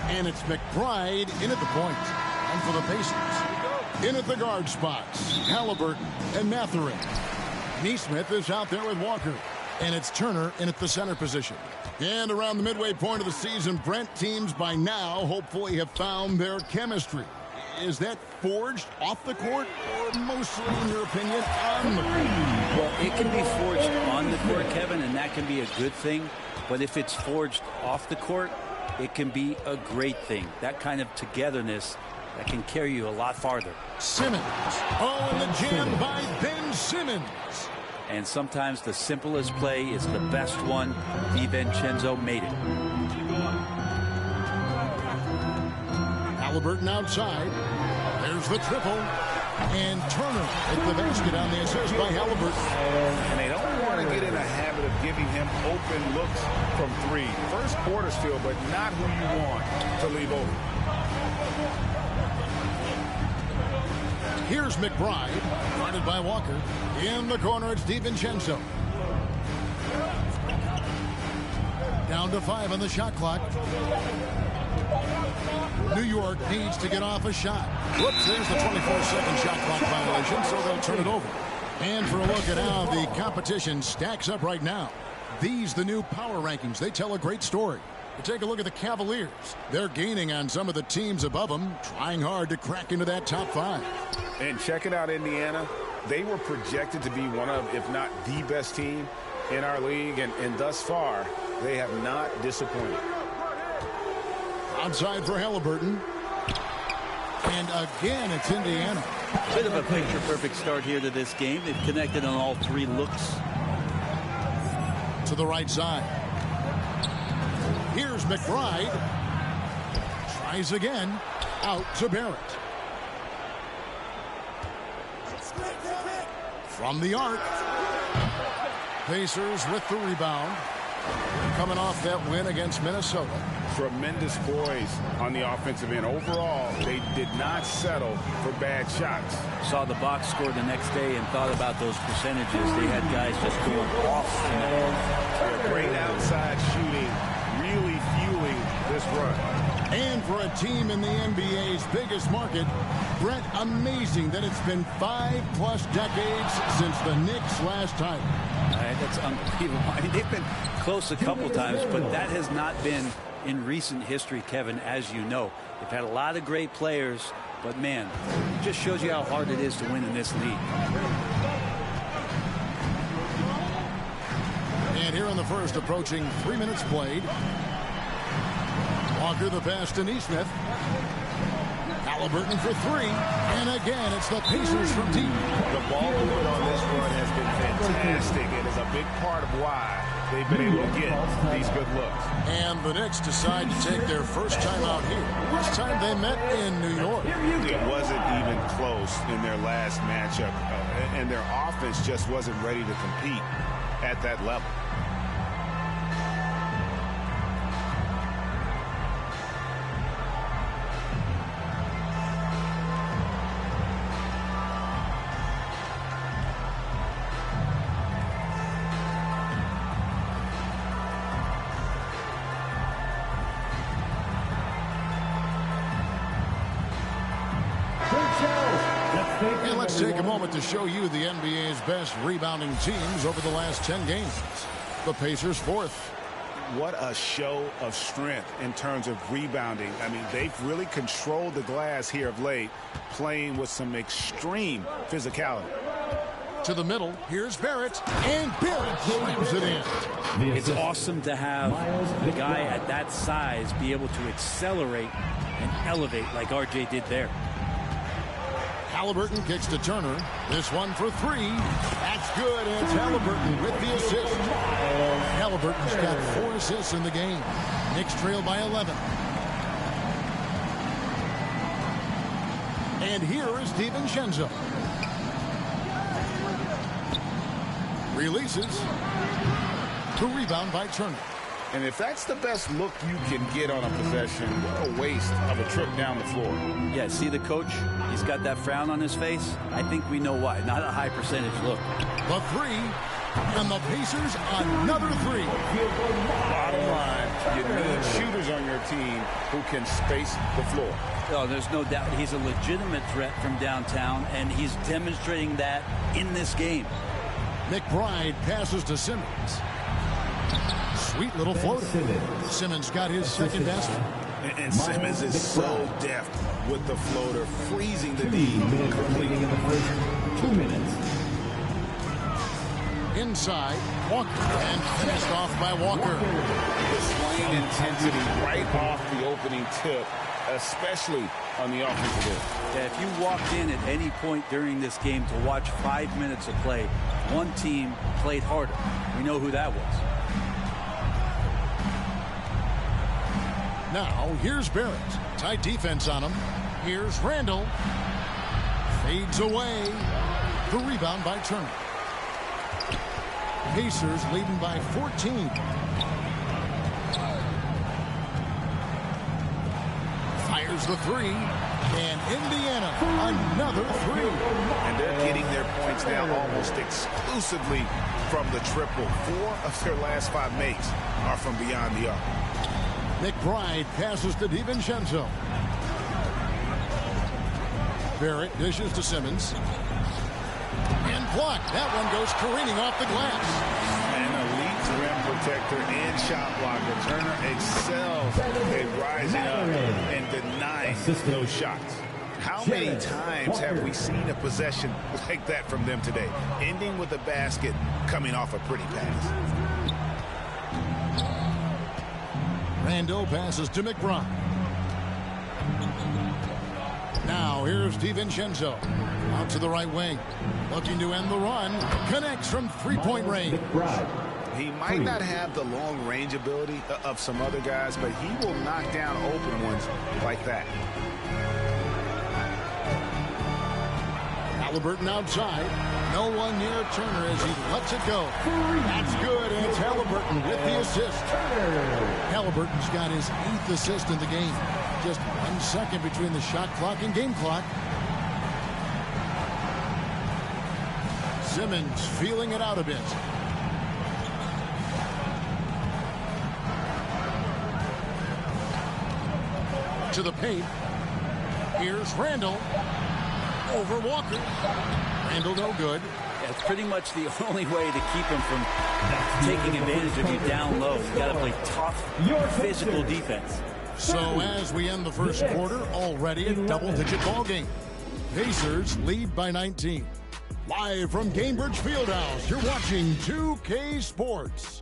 And it's McBride in at the point. And for the Pacers, in at the guard spots, Halliburton and Mathurin. Neesmith is out there with Walker. And it's Turner in at the center position. And around the midway point of the season, Brent, teams by now hopefully have found their chemistry. is that forged off the court or mostly, in your opinion, on the court? Well, it can be forged on the court, Kevin, and that can be a good thing. But if it's forged off the court, it can be a great thing. That kind of togetherness that can carry you a lot farther. Simmons. Oh, and the jam by Ben Simmons. And sometimes the simplest play is the best one. DiVincenzo made it. Halliburton outside. There's the triple. And Turner at the basket on the assist by Halliburton. And they don't want to get in a habit of giving him open looks from three. First quarter still, but not who you want to leave open. Here's McBride, guarded by Walker. In the corner, it's DiVincenzo. Down to 5 on the shot clock. New York needs to get off a shot. Whoops, there's the 24-second shot clock violation, so they'll turn it over. And for a look at how the competition stacks up right now. These, the new power rankings, they tell a great story. Take a look at the Cavaliers. They're gaining on some of the teams above them, trying hard to crack into that top 5. And checking out Indiana, they were projected to be one of, if not the best team in our league, and thus far, they have not disappointed. Outside for Halliburton. And again, it's Indiana. Bit of a picture-perfect start here to this game. They've connected on all 3 looks. To the right side. Here's McBride. Tries again. Out to Barrett. From the arc. Pacers with the rebound. Coming off that win against Minnesota. Tremendous poise on the offensive end. Overall, they did not settle for bad shots. Saw the box score the next day and thought about those percentages. They had guys just going off. Great outside shooting, really fueling this run. And for a team in the NBA's biggest market, Brett, amazing that it's been 5+ decades since the Knicks' last title. That's unbelievable. I mean, they've been close a couple times, but that has not been in recent history, Kevin, as you know. They've had a lot of great players, but man, it just shows you how hard it is to win in this league. And here in the first, approaching 3 minutes played. Walker the pass to Nesmith. Halliburton for 3. And again, it's the Pacers from deep. The ball movement on this run has been fantastic and is a big part of why they've been able to get these good looks. And the Knicks decide to take their first time out here. This time they met in New York. It wasn't even close in their last matchup, and their offense just wasn't ready to compete at that level. And let's take a moment to show you the NBA's best rebounding teams over the last 10 games. The Pacers 4th. What a show of strength in terms of rebounding. I mean, they've really controlled the glass here of late, playing with some extreme physicality. To the middle, here's Barrett, and Barrett slams it in. It's awesome to have a guy at that size be able to accelerate and elevate like RJ did there. Halliburton kicks to Turner. This one for 3. That's good, and it's Halliburton with the assist. Halliburton's got 4 assists in the game. Knicks trail by 11. And here is DiVincenzo. Releases. The rebound by Turner. And if that's the best look you can get on a possession, what a waste of a trip down the floor. Yeah, see the coach? He's got that frown on his face. I think we know why. Not a high percentage look. The 3. And the Pacers another 3. Bottom line, you need shooters on your team who can space the floor. Oh, there's no doubt he's a legitimate threat from downtown, and he's demonstrating that in this game. McBride passes to Simmons. Sweet little floater. Simmons got his second basket. And Simmons is so deft with the floater, freezing the D completely. In the first 2 minutes. Inside, Walker, and finished off by Walker. Displaying intensity right off the opening tip, especially on the offensive end. Yeah, if you walked in at any point during this game to watch 5 minutes of play, one team played harder. We know who that was. Now, here's Barrett. Tight defense on him. Here's Randall. Fades away. The rebound by Turner. Pacers leading by 14. Fires the three. And Indiana, another three. And they're getting their points now almost exclusively from the triple. 4 of their last 5 makes are from beyond the arc. McBride passes to DiVincenzo. Barrett dishes to Simmons. And blocked. That one goes careening off the glass. An elite rim protector and shot blocker. Turner excels at rising up and denying those shots. How many times have we seen a possession like that from them today? Ending with a basket, coming off a pretty pass. Randall passes to McBride. Now here's DiVincenzo. Out to the right wing. Looking to end the run. Connects from three-point range. He might not have the long range ability of some other guys, but he will knock down open ones like that. Halliburton outside. No one near Turner as he lets it go. That's good, and it's Halliburton with the assist. Halliburton's got his 8th assist in the game. Just 1 second between the shot clock and game clock. Simmons feeling it out a bit. To the paint. Here's Randall. Over Walker. Randall no good. That's pretty much the only way to keep him from taking advantage of you down low. You got to play tough, physical defense. So as we end the first quarter, already a double-digit ball game. Pacers lead by 19. Live from Gainbridge Fieldhouse, you're watching 2K Sports.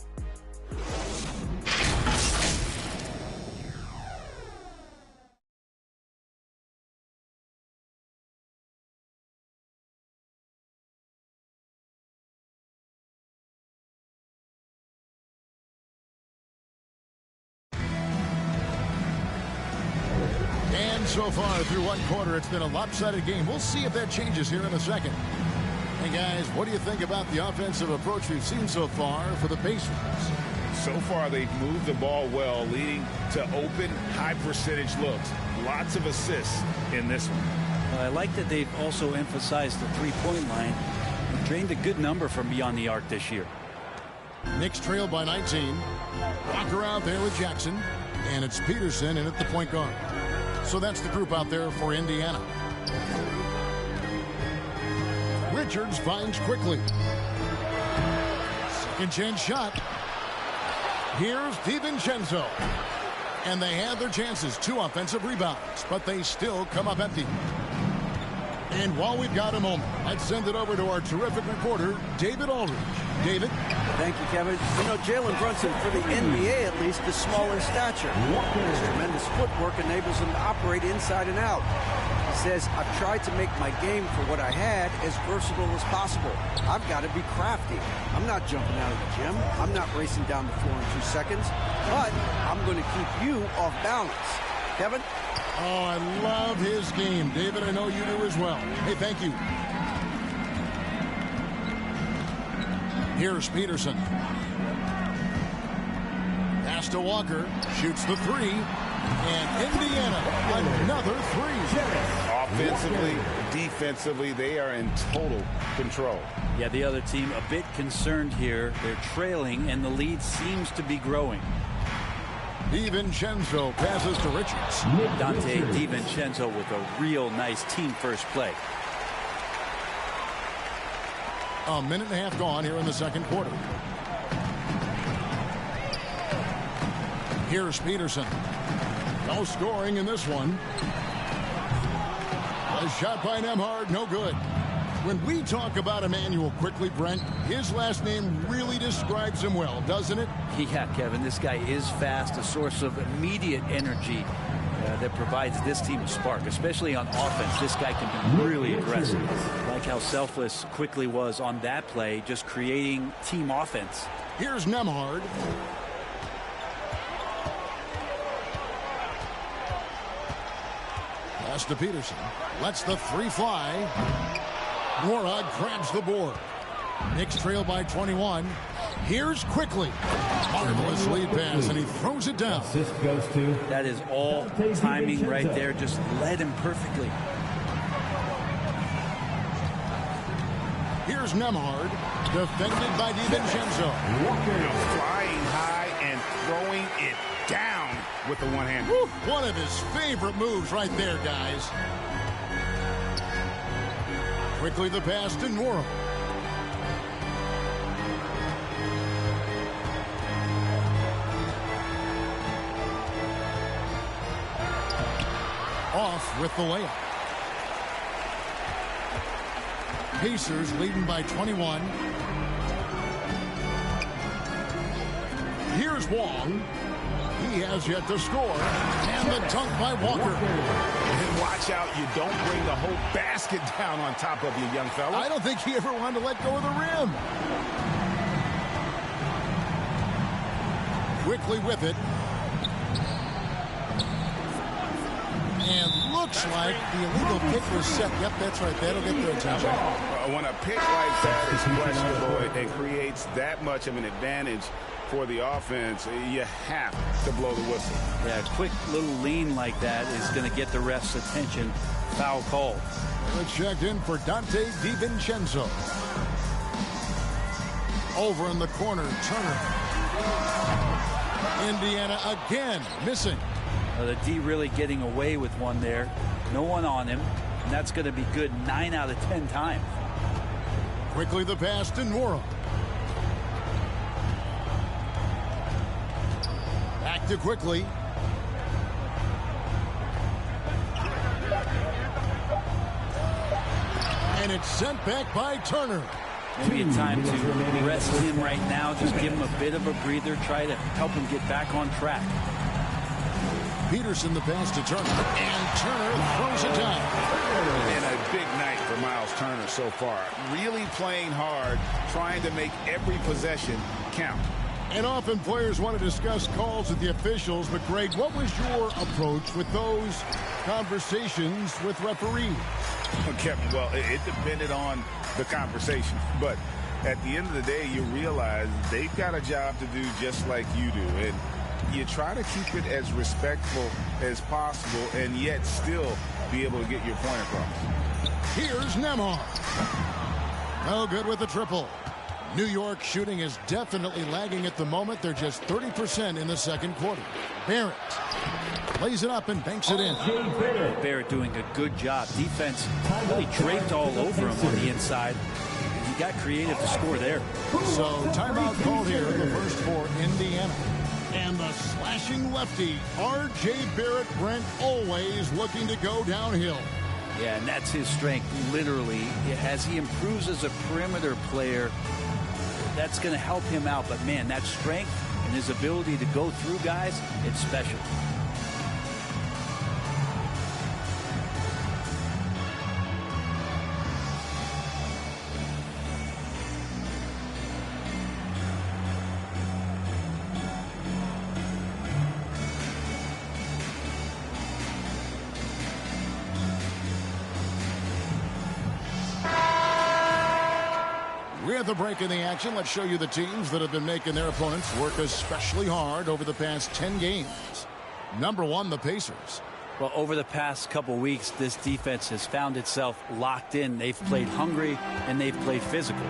So far through one quarter, it's been a lopsided game. We'll see if that changes here in a second. Hey, guys, what do you think about the offensive approach we've seen so far for the Pacers? So far, they've moved the ball well, leading to open, high-percentage looks. Lots of assists in this one. Well, I like that they've also emphasized the three-point line and drained a good number from beyond the arc this year. Knicks trail by 19. Walker out there with Jackson. And it's Peterson in at the point guard. So that's the group out there for Indiana. Richards finds quickly. Second chance shot. Here's DiVincenzo. And they had their chances. 2 offensive rebounds, but they still come up empty. And while we've got a moment, let's send it over to our terrific reporter, David Aldridge. David? Thank you, Kevin. You know, Jalen Brunson, for the NBA at least, is small in stature. His tremendous footwork enables him to operate inside and out. He says, I've tried to make my game for what I had as versatile as possible. I've got to be crafty. I'm not jumping out of the gym. I'm not racing down the floor in 2 seconds. But I'm going to keep you off balance. Kevin? Oh, I love his game. David, I know you do as well. Hey, thank you. Here's Peterson. Pass to Walker. Shoots the three. And Indiana, another three. Offensively, defensively, they are in total control. Yeah, the other team a bit concerned here. They're trailing, and the lead seems to be growing. DiVincenzo passes to Richards. Dante DiVincenzo with a real nice team-first play. A minute and a half gone here in the second quarter. Here's Peterson. No scoring in this one. A shot by Nembhard, no good. When we talk about Emmanuel quickly, Brent, his last name really describes him well, doesn't it? Yeah, Kevin, this guy is fast, a source of immediate energy that provides this team a spark, especially on offense. This guy can be really aggressive. Like how selfless Quickly was on that play, just creating team offense. Here's Nembhard. Pass to Peterson. Lets the three fly. Nora grabs the board. Knicks trail by 21. Here's Quickly. Marvelous lead pass, and he throws it down. That is all timing right there. Just led him perfectly. Here's Nembhard, defended by DiVincenzo. Flying high and throwing it down with the one-hand. One of his favorite moves right there, guys. Quickly the pass to Nora. Off with the layup. Pacers leading by 21. Here's Wong. He has yet to score. And the dunk by Walker. And watch out, you don't bring the whole basket down on top of you, young fella. I don't think he ever wanted to let go of the rim. Quickly with it. And looks like the illegal pick was set. Yep, that's right. That'll get their attention. When a pick like that is questionable, it creates that much of an advantage for the offense. You have to blow the whistle. Yeah, a quick little lean like that is going to get the ref's attention. Foul called. Checked in for Dante DiVincenzo. Over in the corner, Turner. Indiana again missing. The D really getting away with one there. No one on him. And that's going to be good 9 out of 10 times. Quickly the pass to Nora. Back to Quickly. And it's sent back by Turner. Maybe a time to rest him right now. Just give him a bit of a breather. Try to help him get back on track. Peterson the pass to Turner. And Turner throws it down. And a big night for Miles Turner so far. Really playing hard, trying to make every possession count. And often players want to discuss calls with the officials, but Greg, what was your approach with those conversations with referees? Kevin, well, it depended on the conversation, but at the end of the day, you realize they've got a job to do just like you do, and you try to keep it as respectful as possible and yet still be able to get your point across. Here's Nembhard. No good with the triple. New York shooting is definitely lagging at the moment. They're just 30% in the second quarter. Barrett lays it up and banks it in. Barrett doing a good job. Defense really draped all over him on the inside. And he got creative to score there. So timeout called here in the first for Indiana. And the slashing lefty, R.J. Barrett, Brent, always looking to go downhill. Yeah, and that's his strength, literally. As he improves as a perimeter player, that's going to help him out. But, man, that strength and his ability to go through guys, it's special. At the break in the action, let's show you the teams that have been making their opponents work especially hard over the past 10 games. Number one, the Pacers. Well, over the past couple weeks, this defense has found itself locked in. They've played hungry and they've played physical.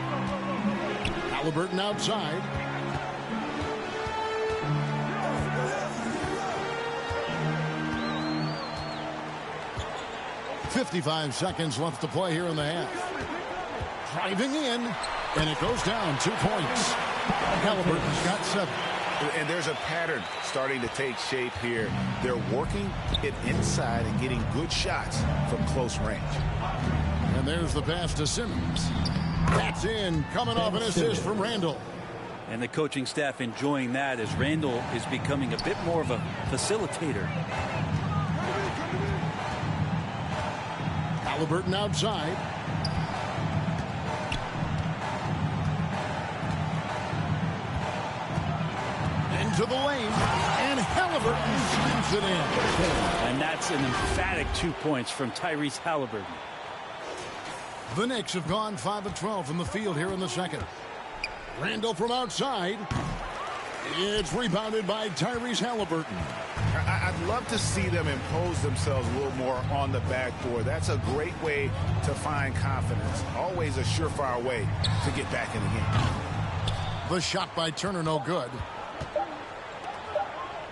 Halliburton outside. .55 seconds left to play here in the half. Driving in. And it goes down 2 points. Halliburton's got 7. And there's a pattern starting to take shape here. They're working it inside and getting good shots from close range. And there's the pass to Simmons. That's in, coming off an assist from Randall. And the coaching staff enjoying that as Randall is becoming a bit more of a facilitator. Halliburton outside. Into the lane, and Halliburton slams it in. And that's an emphatic 2 points from Tyrese Halliburton. The Knicks have gone 5 of 12 from the field here in the second. Randall from outside. It's rebounded by Tyrese Halliburton. I'd love to see them impose themselves a little more on the backboard. That's a great way to find confidence. Always a surefire way to get back in the game. The shot by Turner, no good.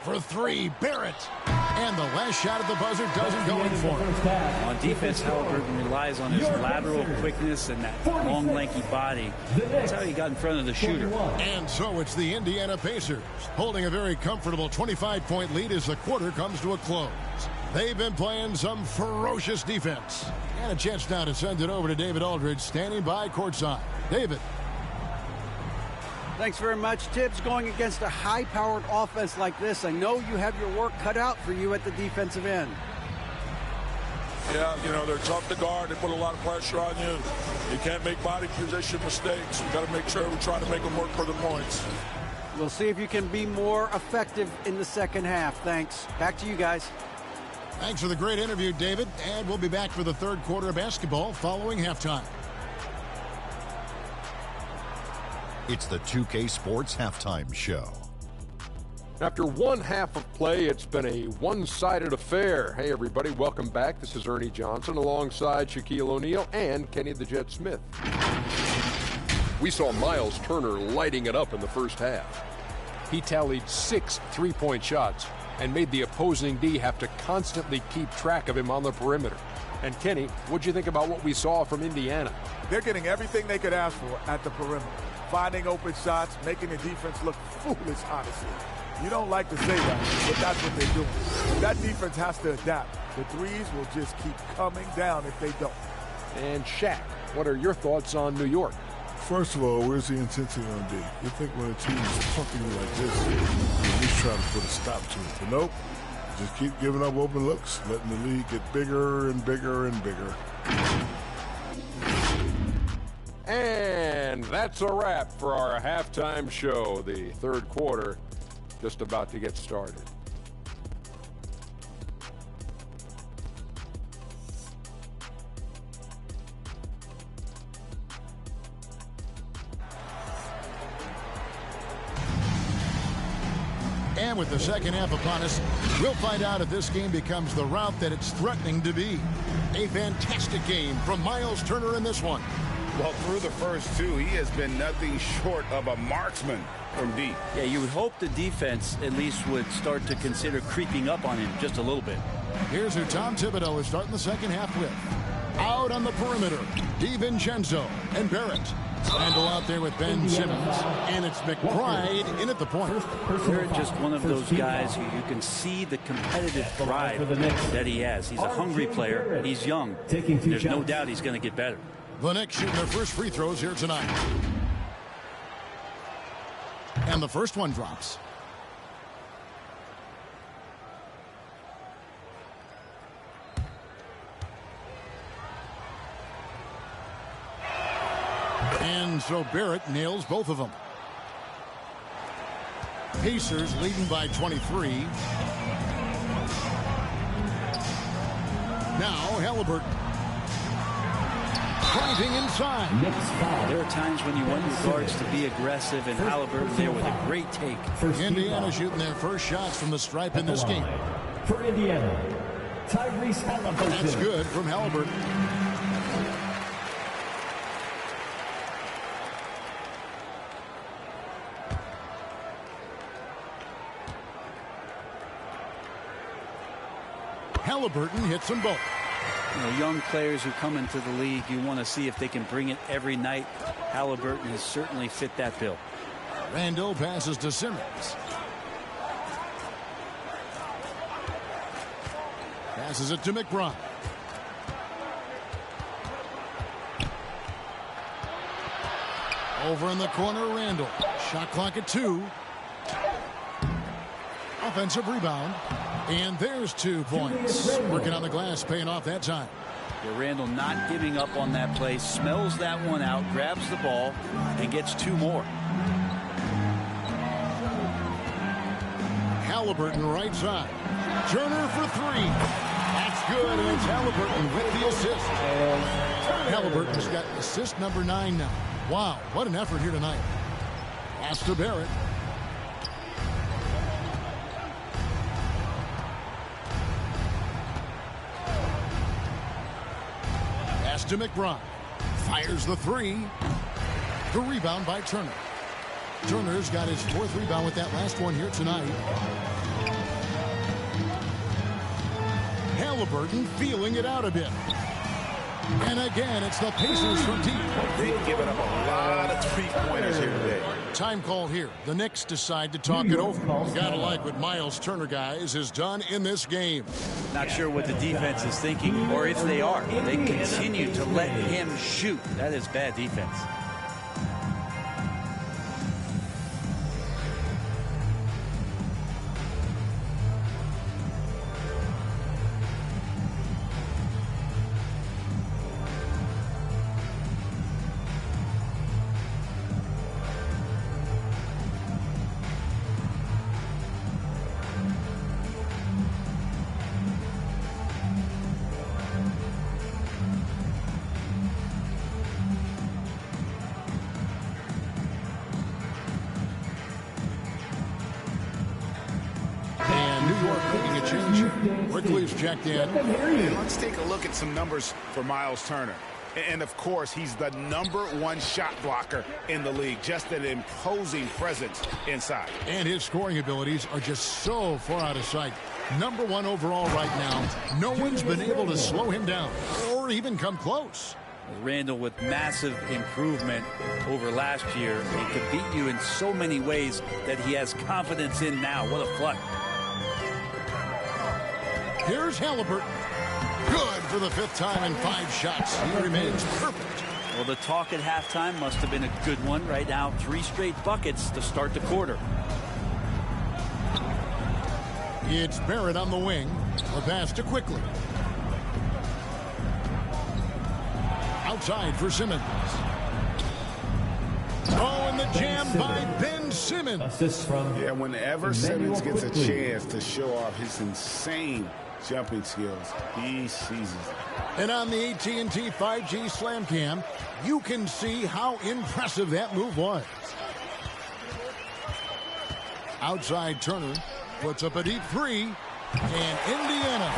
For three, Barrett. And the last shot at the buzzer doesn't go in for him. On defense, Halliburton relies on his lateral quickness and that long, lanky body. That's how he got in front of the shooter. And so it's the Indiana Pacers holding a very comfortable 25-point lead as the quarter comes to a close. They've been playing some ferocious defense. And a chance now to send it over to David Aldridge, standing by courtside. David. Thanks very much, Tibbs. Going against a high-powered offense like this, I know you have your work cut out for you at the defensive end. Yeah, you know, they're tough to guard. They put a lot of pressure on you. You can't make body position mistakes. You got to make sure we try to make them work for the points. We'll see if you can be more effective in the second half. Thanks. Back to you guys. Thanks for the great interview, David. And we'll be back for the third quarter of basketball following halftime. It's the 2K Sports Halftime Show. After one half of play, it's been a one-sided affair. Hey, everybody, welcome back. This is Ernie Johnson alongside Shaquille O'Neal and Kenny the Jet Smith. We saw Miles Turner lighting it up in the first half. He tallied 6 3-point shots and made the opposing D have to constantly keep track of him on the perimeter. And Kenny, what'd you think about what we saw from Indiana? They're getting everything they could ask for at the perimeter. Finding open shots, making the defense look foolish, honestly. You don't like to say that, but that's what they're doing. That defense has to adapt. The threes will just keep coming down if they don't. And Shaq, what are your thoughts on New York? First of all, where's the intensity on D? You think when a team is pumping you like this, you at least try to put a stop to it. But nope, just keep giving up open looks, letting the lead get bigger and bigger and bigger. And that's a wrap for our halftime show. The third quarter just about to get started. And with the second half upon us, we'll find out if this game becomes the route that it's threatening to be. A fantastic game from Miles Turner in this one. Well, through the first two, he has been nothing short of a marksman from deep. Yeah, you would hope the defense at least would start to consider creeping up on him just a little bit. Here's who Tom Thibodeau is starting the second half with. Out on the perimeter, DiVincenzo and Barrett. Randall out there with Ben Simmons. And it's McBride in at the point. Barrett just one of those guys who you can see the competitive drive that he has. He's a hungry player. He's young. There's no doubt he's going to get better. The Knicks shooting their first free throws here tonight. And the first one drops. And so Barrett nails both of them. Pacers leading by 23. Now Halliburton. Driving inside. There are times when you want your guards to be aggressive, and Halliburton there with a great take. Indiana shooting their first shots from the stripe in this game. For Indiana, Tyrese Halliburton. That's good from Halliburton. Halliburton hits them both. You know, young players who come into the league, you want to see if they can bring it every night. Halliburton has certainly fit that bill. Randall passes to Simmons. Passes it to McBride. Over in the corner, Randall. Shot clock at 2. Offensive rebound. And there's 2 points. Working on the glass, paying off that time. Yeah, Randall not giving up on that play. Smells that one out, grabs the ball, and gets 2 more. Halliburton right side. Turner for 3. That's good, and it's Halliburton with the assist. Halliburton's got assist number 9 now. Wow, what an effort here tonight. Pass to Barrett. Pass to McBride. Fires the 3. The rebound by Turner. Turner's got his 4th rebound with that last one here tonight. Halliburton feeling it out a bit. And again, it's the Pacers from deep. They've given up a lot of 3-pointers here today. Time call here. The Knicks decide to talk it over. Gotta like what Miles Turner, guys, has done in this game. Not sure what the defense is thinking, or if they are. They continue to let him shoot. That is bad defense. Checked in. Let's take a look at some numbers for Miles Turner. And of course, he's the #1 shot blocker in the league. Just an imposing presence inside. And his scoring abilities are just so far out of sight. #1 overall right now. No one's been able to slow him down or even come close. Randall with massive improvement over last year. He could beat you in so many ways that he has confidence in now. What a flood. Here's Halliburton. Good for the 5th time in 5 shots. He remains perfect. Well, the talk at halftime must have been a good one. Right now, 3 straight buckets to start the quarter. It's Barrett on the wing. A pass to Quickly. Outside for Simmons. Oh, and the jam by Ben Simmons. Assist from whenever Simmons gets a chance to show off his insane jumping skills, he seizes it. And on the AT&T 5G Slam Cam, you can see how impressive that move was. Outside Turner puts up a deep 3, and Indiana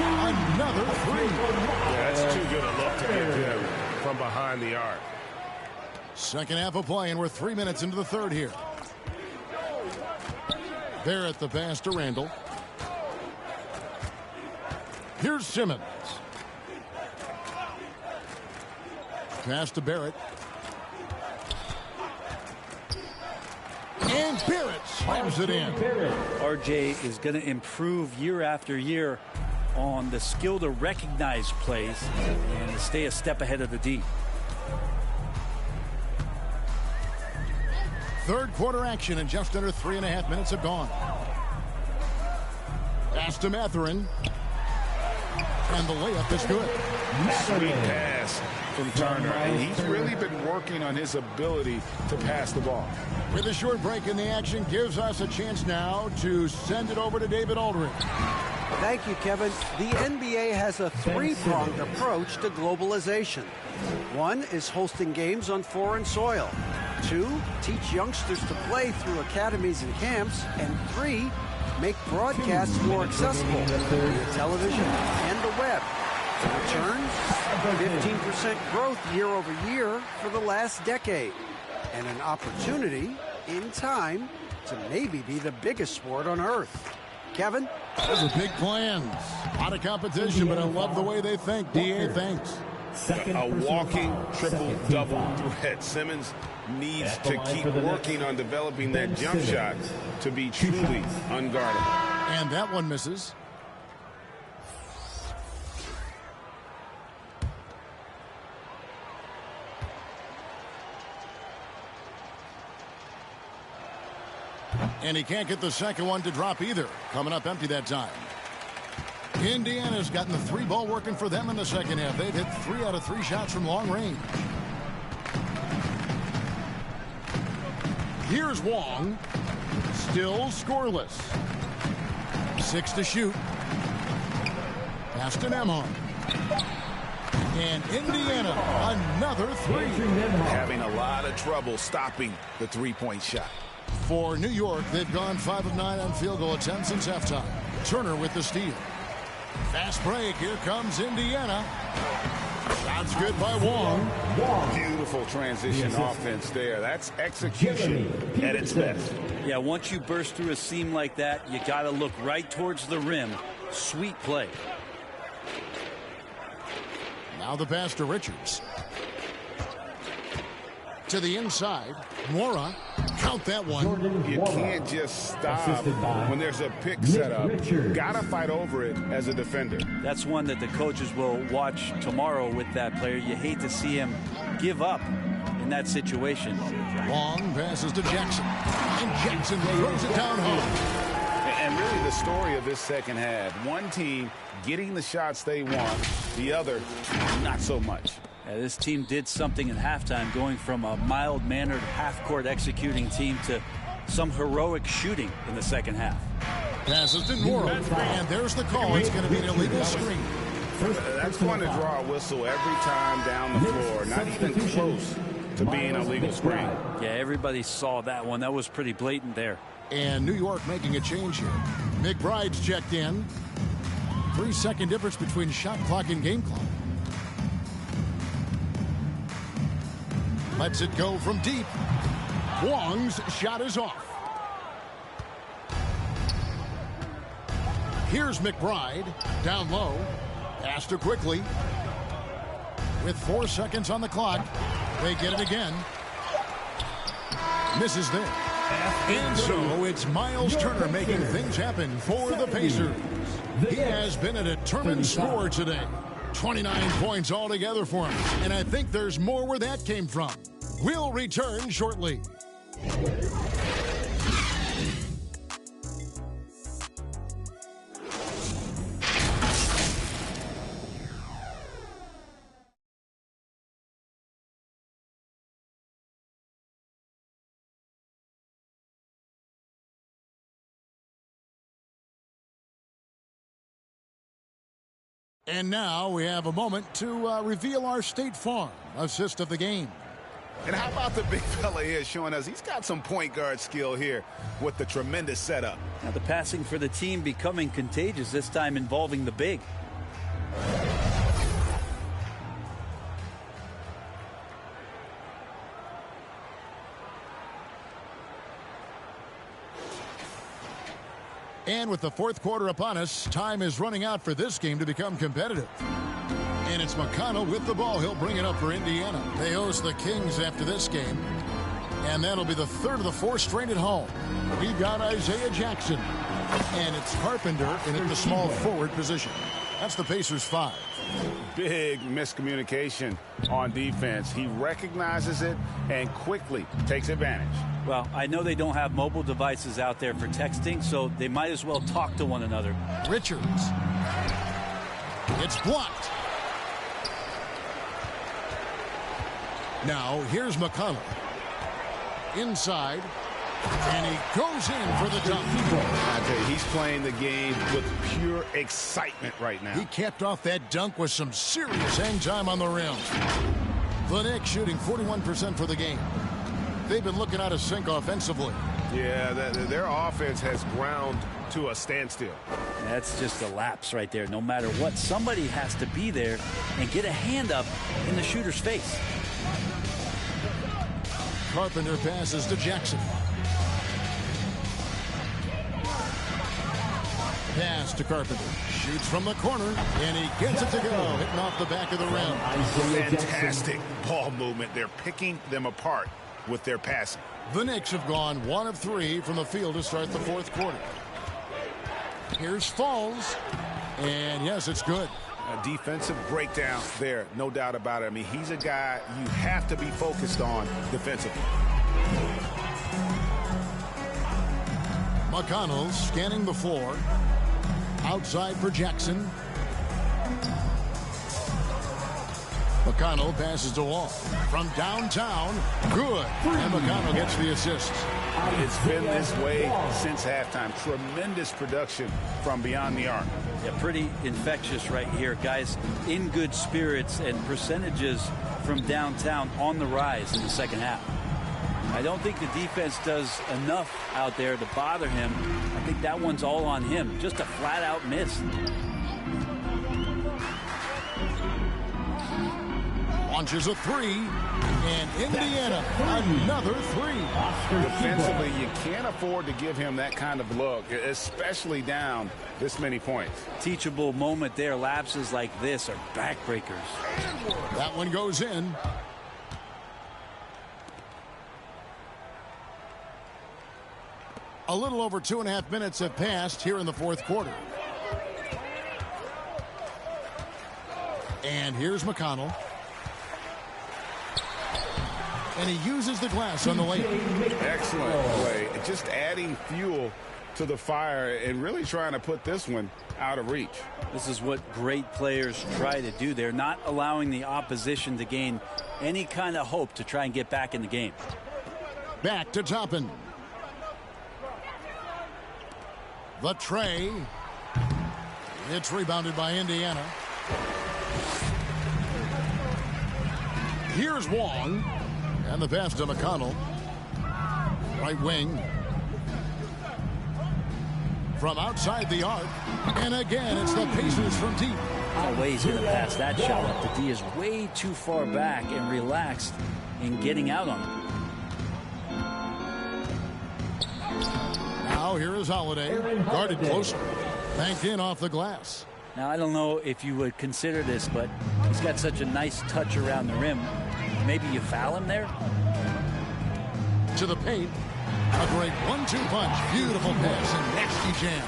another 3. Yeah, that's too good a look to get them from behind the arc. Second half of play, and we're 3 minutes into the 3rd here. Barrett the pass to Randall. Here's Simmons. Pass to Barrett. And Barrett slams it in. RJ is going to improve year after year on the skill to recognize plays and to stay a step ahead of the D. 3rd quarter action, and just under 3.5 minutes have gone. Pass to Mathurin. And the layup is good. Sweet pass from Turner, and he's really been working on his ability to pass the ball. With a short break in the action, gives us a chance now to send it over to David Aldridge. Thank you, Kevin. The NBA has a 3-pronged approach to globalization. 1 is hosting games on foreign soil. 2, teach youngsters to play through academies and camps. And 3, make broadcasts more accessible via television and the web. In return, 15% growth year over year for the last decade. And an opportunity, in time, to maybe be the biggest sport on earth. Kevin? Those are big plans. A lot of competition, but I love the way they think. DA, thanks. A walking triple-double threat. Simmons needs to keep working on developing that jump shot to be truly unguardable. And that one misses. And he can't get the second one to drop either. Coming up empty that time. Indiana's gotten the 3-ball working for them in the second half. They've hit 3 out of 3 shots from long range. Here's Wong. Still scoreless. 6 to shoot. Pass to Nemhard. And Indiana, another 3. Having a lot of trouble stopping the three-point shot. For New York, they've gone 5 of 9 on field goal attempts since halftime. Turner with the steal. Fast break. Here comes Indiana. Shots good by Wong. Beautiful transition offense there. That's execution at its best. Yeah, once you burst through a seam like that, you got to look right towards the rim. Sweet play. Now the pass to Richards. To the inside. Mora. Count that one. You can't just stop when there's a pick set up. Gotta fight over it as a defender. That's one that the coaches will watch tomorrow with that player. You hate to see him give up in that situation. Long passes to Jackson. And Jackson throws it down home. And really the story of this second half. One team getting the shots they want, the other not so much. Yeah, this team did something in halftime, going from a mild-mannered half-court executing team to some heroic shooting in the second half. Passes to Nora, and there's the call. It's going to be an illegal screen. That's going to draw a whistle every time down the floor. Not even close to being a legal screen. Yeah, everybody saw that one. That was pretty blatant there. And New York making a change here. McBride's checked in. 3-second difference between shot clock and game clock. Lets it go from deep. Wong's shot is off. Here's McBride. Down low. Pass to Quickly. With 4 seconds on the clock. They get it again. Misses there. And so it's Miles Turner making things happen for the Pacers. He has been a determined scorer today. 29 points altogether for him. And I think there's more where that came from. We'll return shortly. And now we have a moment to reveal our State Farm assist of the game. And how about the big fella here showing us he's got some point guard skill here with the tremendous setup. Now the passing for the team becoming contagious, this time involving the big. And with the fourth quarter upon us, time is running out for this game to become competitive. And it's McConnell with the ball. He'll bring it up for Indiana. They host the Kings after this game. And that'll be the third of the 4 straight at home. We've got Isaiah Jackson. And it's Carpenter in at the small forward position. That's the Pacers 5. Big miscommunication on defense. He recognizes it and quickly takes advantage. Well, I know they don't have mobile devices out there for texting, so they might as well talk to one another. Richards. It's blocked. Now, here's McConnell. Inside. And he goes in for the dunk. I tell you, he's playing the game with pure excitement right now. He capped off that dunk with some serious hang time on the rim. The Knicks shooting 41% for the game. They've been looking out of sync offensively. Yeah, their offense has ground to a standstill. That's just a lapse right there. No matter what, somebody has to be there and get a hand up in the shooter's face. Carpenter passes to Jackson. pass to Carpenter. Shoots from the corner, and he gets it to go, hitting off the back of the rim. Fantastic ball movement. They're picking them apart with their passing. The Knicks have gone 1 of 3 from the field to start the fourth quarter. Here's Falls, and yes, it's good. A defensive breakdown there, no doubt about it. I mean, he's a guy you have to be focused on defensively. McConnell scanning the floor. Outside for Jackson. McConnell passes to Wall. From downtown, good. And McConnell gets the assist. It's been this way since halftime. Tremendous production from beyond the arc. Yeah, pretty infectious right here. Guys in good spirits and percentages from downtown on the rise in the second half. I don't think the defense does enough out there to bother him. I think that one's all on him. Just a flat-out miss. Launches a three, and Indiana another three. Defensively, you can't afford to give him that kind of look, especially down this many points. Teachable moment there. Lapses like this are backbreakers. That one goes in. A little over 2.5 minutes have passed here in the fourth quarter. And here's McConnell. And he uses the glass on the lane. Excellent play. Just adding fuel to the fire and really trying to put this one out of reach. This is what great players try to do. They're not allowing the opposition to gain any kind of hope to try and get back in the game. Back to Toppin. The tray. It's rebounded by Indiana. Here's Wong. And the pass to McConnell. Right wing. From outside the arc. And again, it's the Pacers from deep. No way he's going to pass that shot up. The D is way too far back and relaxed in getting out on him. Now here is Holiday. Guarded closer. Banked in off the glass. Now, I don't know if you would consider this, but he's got such a nice touch around the rim. Maybe you foul him there? To the paint. A great 1-2 punch. Beautiful pass and nasty jam.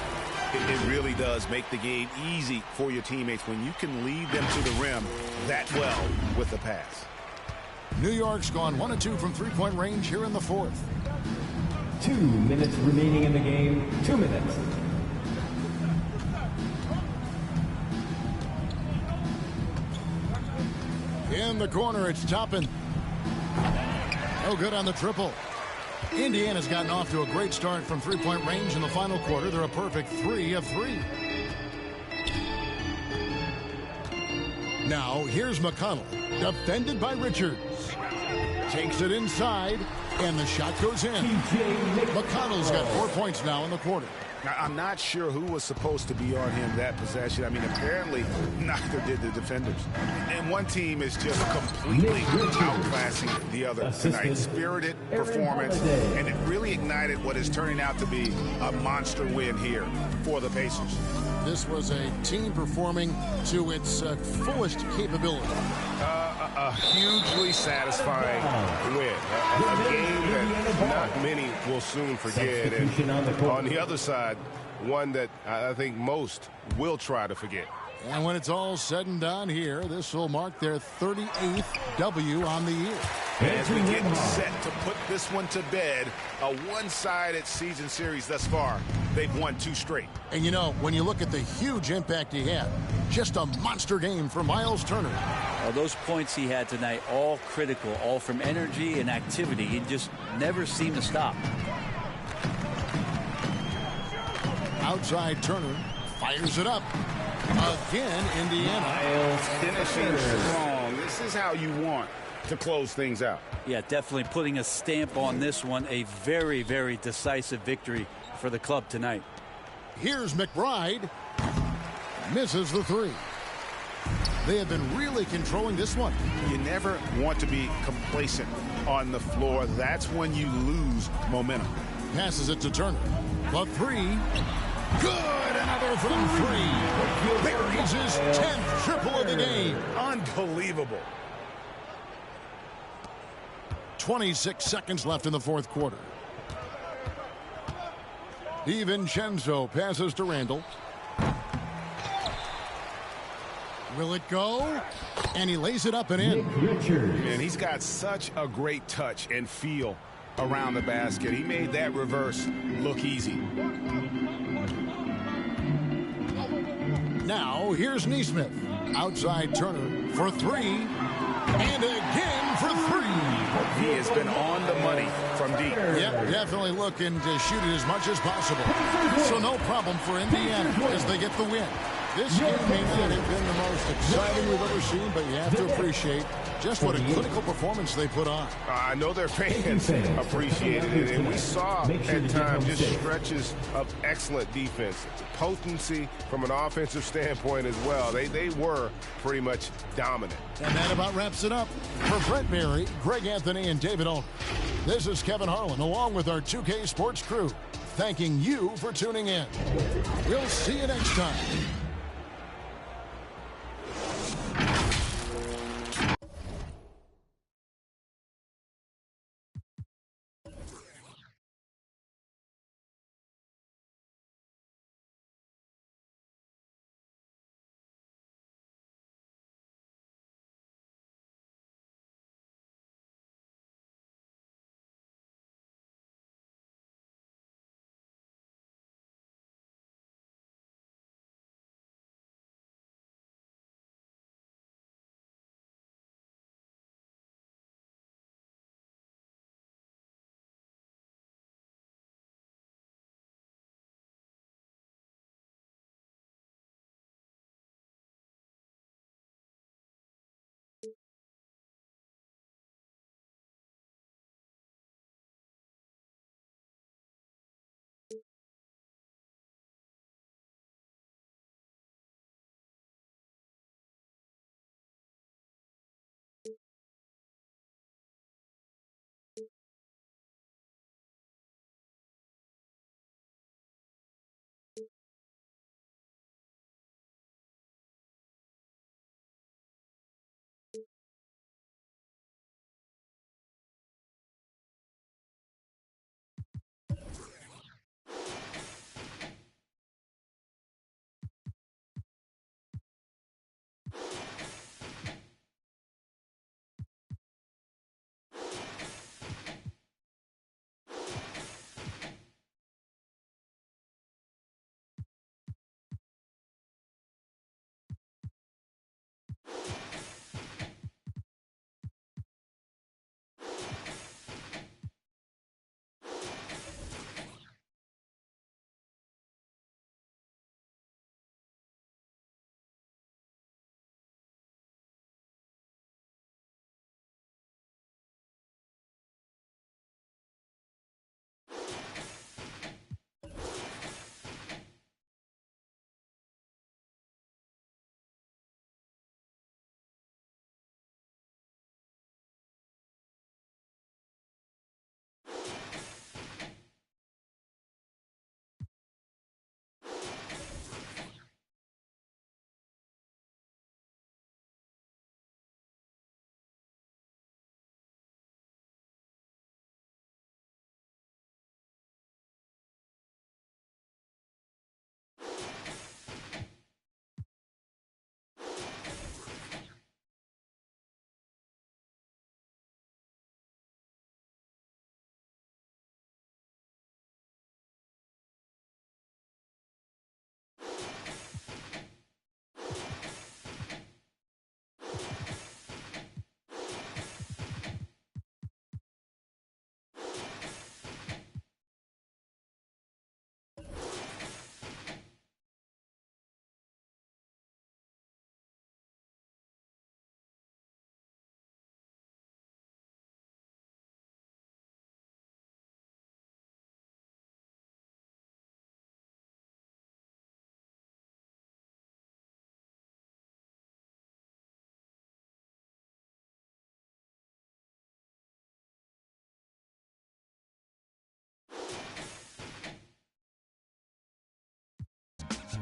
It really does make the game easy for your teammates when you can lead them to the rim that well with the pass. New York's gone 1 of 2 from three-point range here in the fourth. 2 minutes remaining in the game. 2 minutes. In the corner, it's Toppin. No good on the triple. Indiana's gotten off to a great start from three-point range in the final quarter. They're a perfect 3 of 3. Now, here's McConnell, defended by Richards. Takes it inside, and the shot goes in. McConnell's got 4 points now in the quarter. Now, I'm not sure who was supposed to be on him that possession. I mean, apparently, neither did the defenders. And one team is just completely outclassing the other tonight. Spirited performance, and it really ignited what is turning out to be a monster win here for the Pacers. This was a team performing to its fullest capability. A hugely satisfying win. A game that not many will soon forget. And on the other side, one that I think most will try to forget. And when it's all said and done here, this will mark their 38th W on the year. As we get set to put this one to bed, a one-sided season series thus far. They've won 2 straight. And you know, when you look at the huge impact he had, just a monster game for Miles Turner. Well, those points he had tonight, all critical, all from energy and activity. He just never seemed to stop. Outside Turner fires it up. Again, Indiana. Miles finishing strong. This is how you want to close things out. Yeah, definitely putting a stamp on this one. A very, very decisive victory for the club tonight. Here's McBride. Misses the 3. They have been really controlling this one. You never want to be complacent on the floor. That's when you lose momentum. Passes it to Turner. The 3. Good, and a Another from three. Buries his 10th triple of the game. Unbelievable. 26 seconds left in the fourth quarter. DiVincenzo passes to Randall. Will it go? And he lays it up and in. And he's got such a great touch and feel around the basket. He made that reverse look easy. Now, here's Neesmith. Outside Turner for three. And again for three. He has been on the money from deep. Yep, definitely looking to shoot it as much as possible. So no problem for Indiana as they get the win. This game may not have been the most exciting we've ever seen, but you have to appreciate just what a clinical performance they put on. I know their fans appreciated it, and we saw at times just stretches of excellent defense, potency from an offensive standpoint as well. They were pretty much dominant. And that about wraps it up. For Brent Berry, Greg Anthony, and David Olk, this is Kevin Harlan along with our 2K Sports crew, thanking you for tuning in. We'll see you next time.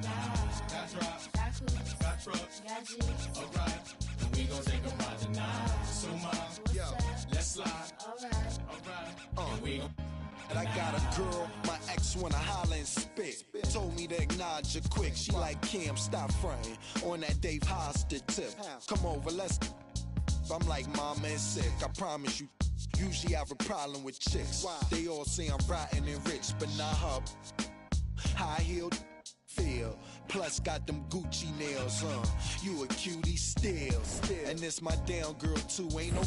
Got drops, got clues, got trucks, got G's. Alright, and we gon' take a ride tonight. So mom, yo, let's slide. Alright, and we gon'. And I got a girl, my ex wanna holler and spit. Told me to acknowledge her quick. She like, Cam, stop fronting on that Dave Hostert tip. Come over, let's. I'm like, mama is sick. I promise you. Usually have a problem with chicks. They all say I'm rotten and rich, but not her. High heeled feel. Plus got them Gucci nails, You a cutie still. And this my down girl too. Ain't no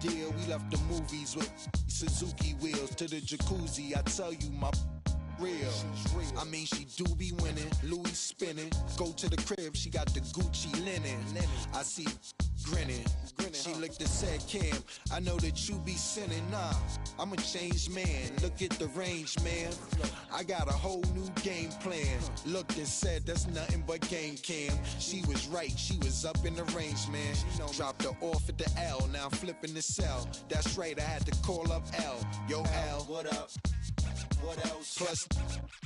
deal. We left the movies with Suzuki wheels to the jacuzzi. I tell you my real. I mean she do be winning. Louis spinning. Go to the crib. She got the Gucci linen. I see grinning. She looked and said, Cam, I know that you be sinning. Nah, I'm a changed man. Look at the range, man. I got a whole new game plan. Looked and said, that's nothing but game, Cam. She was right, she was up in the range, man. Dropped her off at the L, now I'm flipping the cell. That's right, I had to call up L. Yo, L, what up? What else? Plus,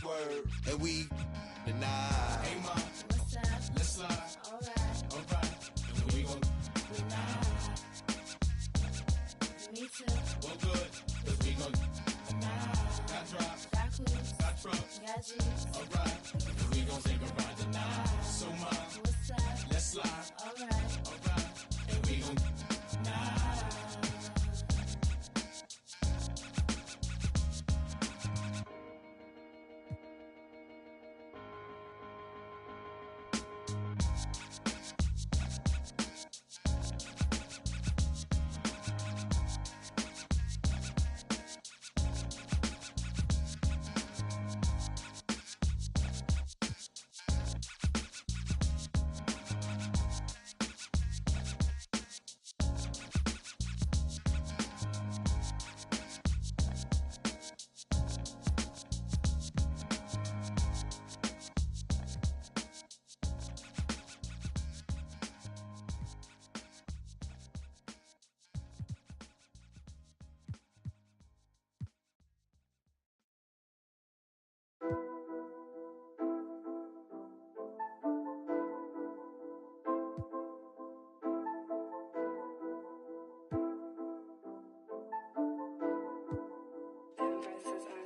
word. And we deny. Hey, mom, what's up? Let's slide. Alright, and we gon' deny. Me too. Well, good, cause we gon' got drops, got clues, got trucks, got G's. Alright, and we gon' take a ride tonight. So, mom, what's up? Let's slide. Alright, and we gon'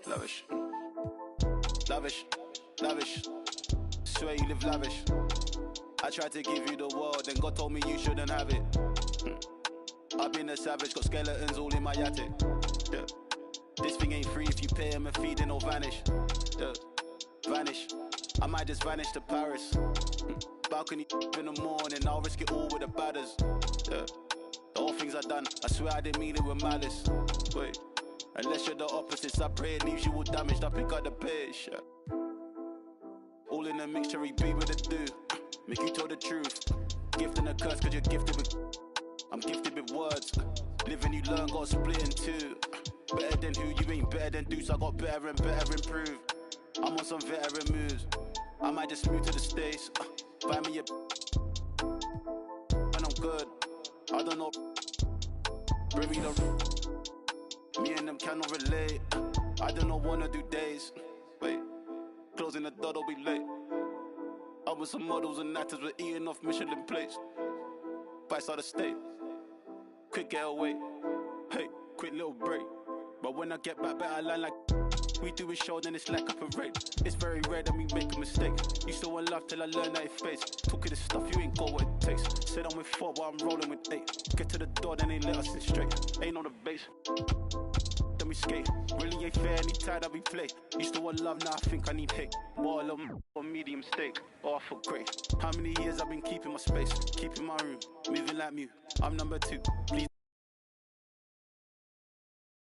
Lavish, lavish, lavish. Swear you live lavish. I tried to give you the world, then God told me you shouldn't have it. I've been a savage, got skeletons all in my attic. Yeah. This thing ain't free if you pay him a fee, then it'll vanish. Yeah. Vanish. I might just vanish to Paris. Balcony in the morning, I'll risk it all with the badders. Yeah. The whole things I done, I swear I didn't mean it with malice. Wait. Unless you're the opposites, I pray it leaves you all damaged. I pick up the pace, yeah. All in a mixture, he be with the do. Make you tell the truth. Gift and a curse, cause you're gifted with. I'm gifted with words. Live and you learn, got split in two. Better than who, you ain't better than Deuce. I got better and better improved. I'm on some veteran moves. I might just move to the States. Buy me a. And I'm good. I don't know. Bring me the. Me and them cannot relate. I do not wanna do days. Wait, closing the door, don't be late. I was some models and actors were eating off Michelin plates. Vice out of state. Quick getaway. Hey, quick little break. But when I get back, better line like we do a show, then it's like a parade. It's very rare that we make a mistake. Used to want love till I learned that it face. Talking this stuff, you ain't got what it takes. Said I'm with 4, but I'm rolling with 8. Get to the door, then they let us in straight. Ain't on the base. Then we skate. Really ain't fair, any tie that we play. Used to want love, now I think I need hate. Ball on medium steak. Oh, I feel great. How many years I've been keeping my space, keeping my room, moving like Mew. I'm number 2. Please.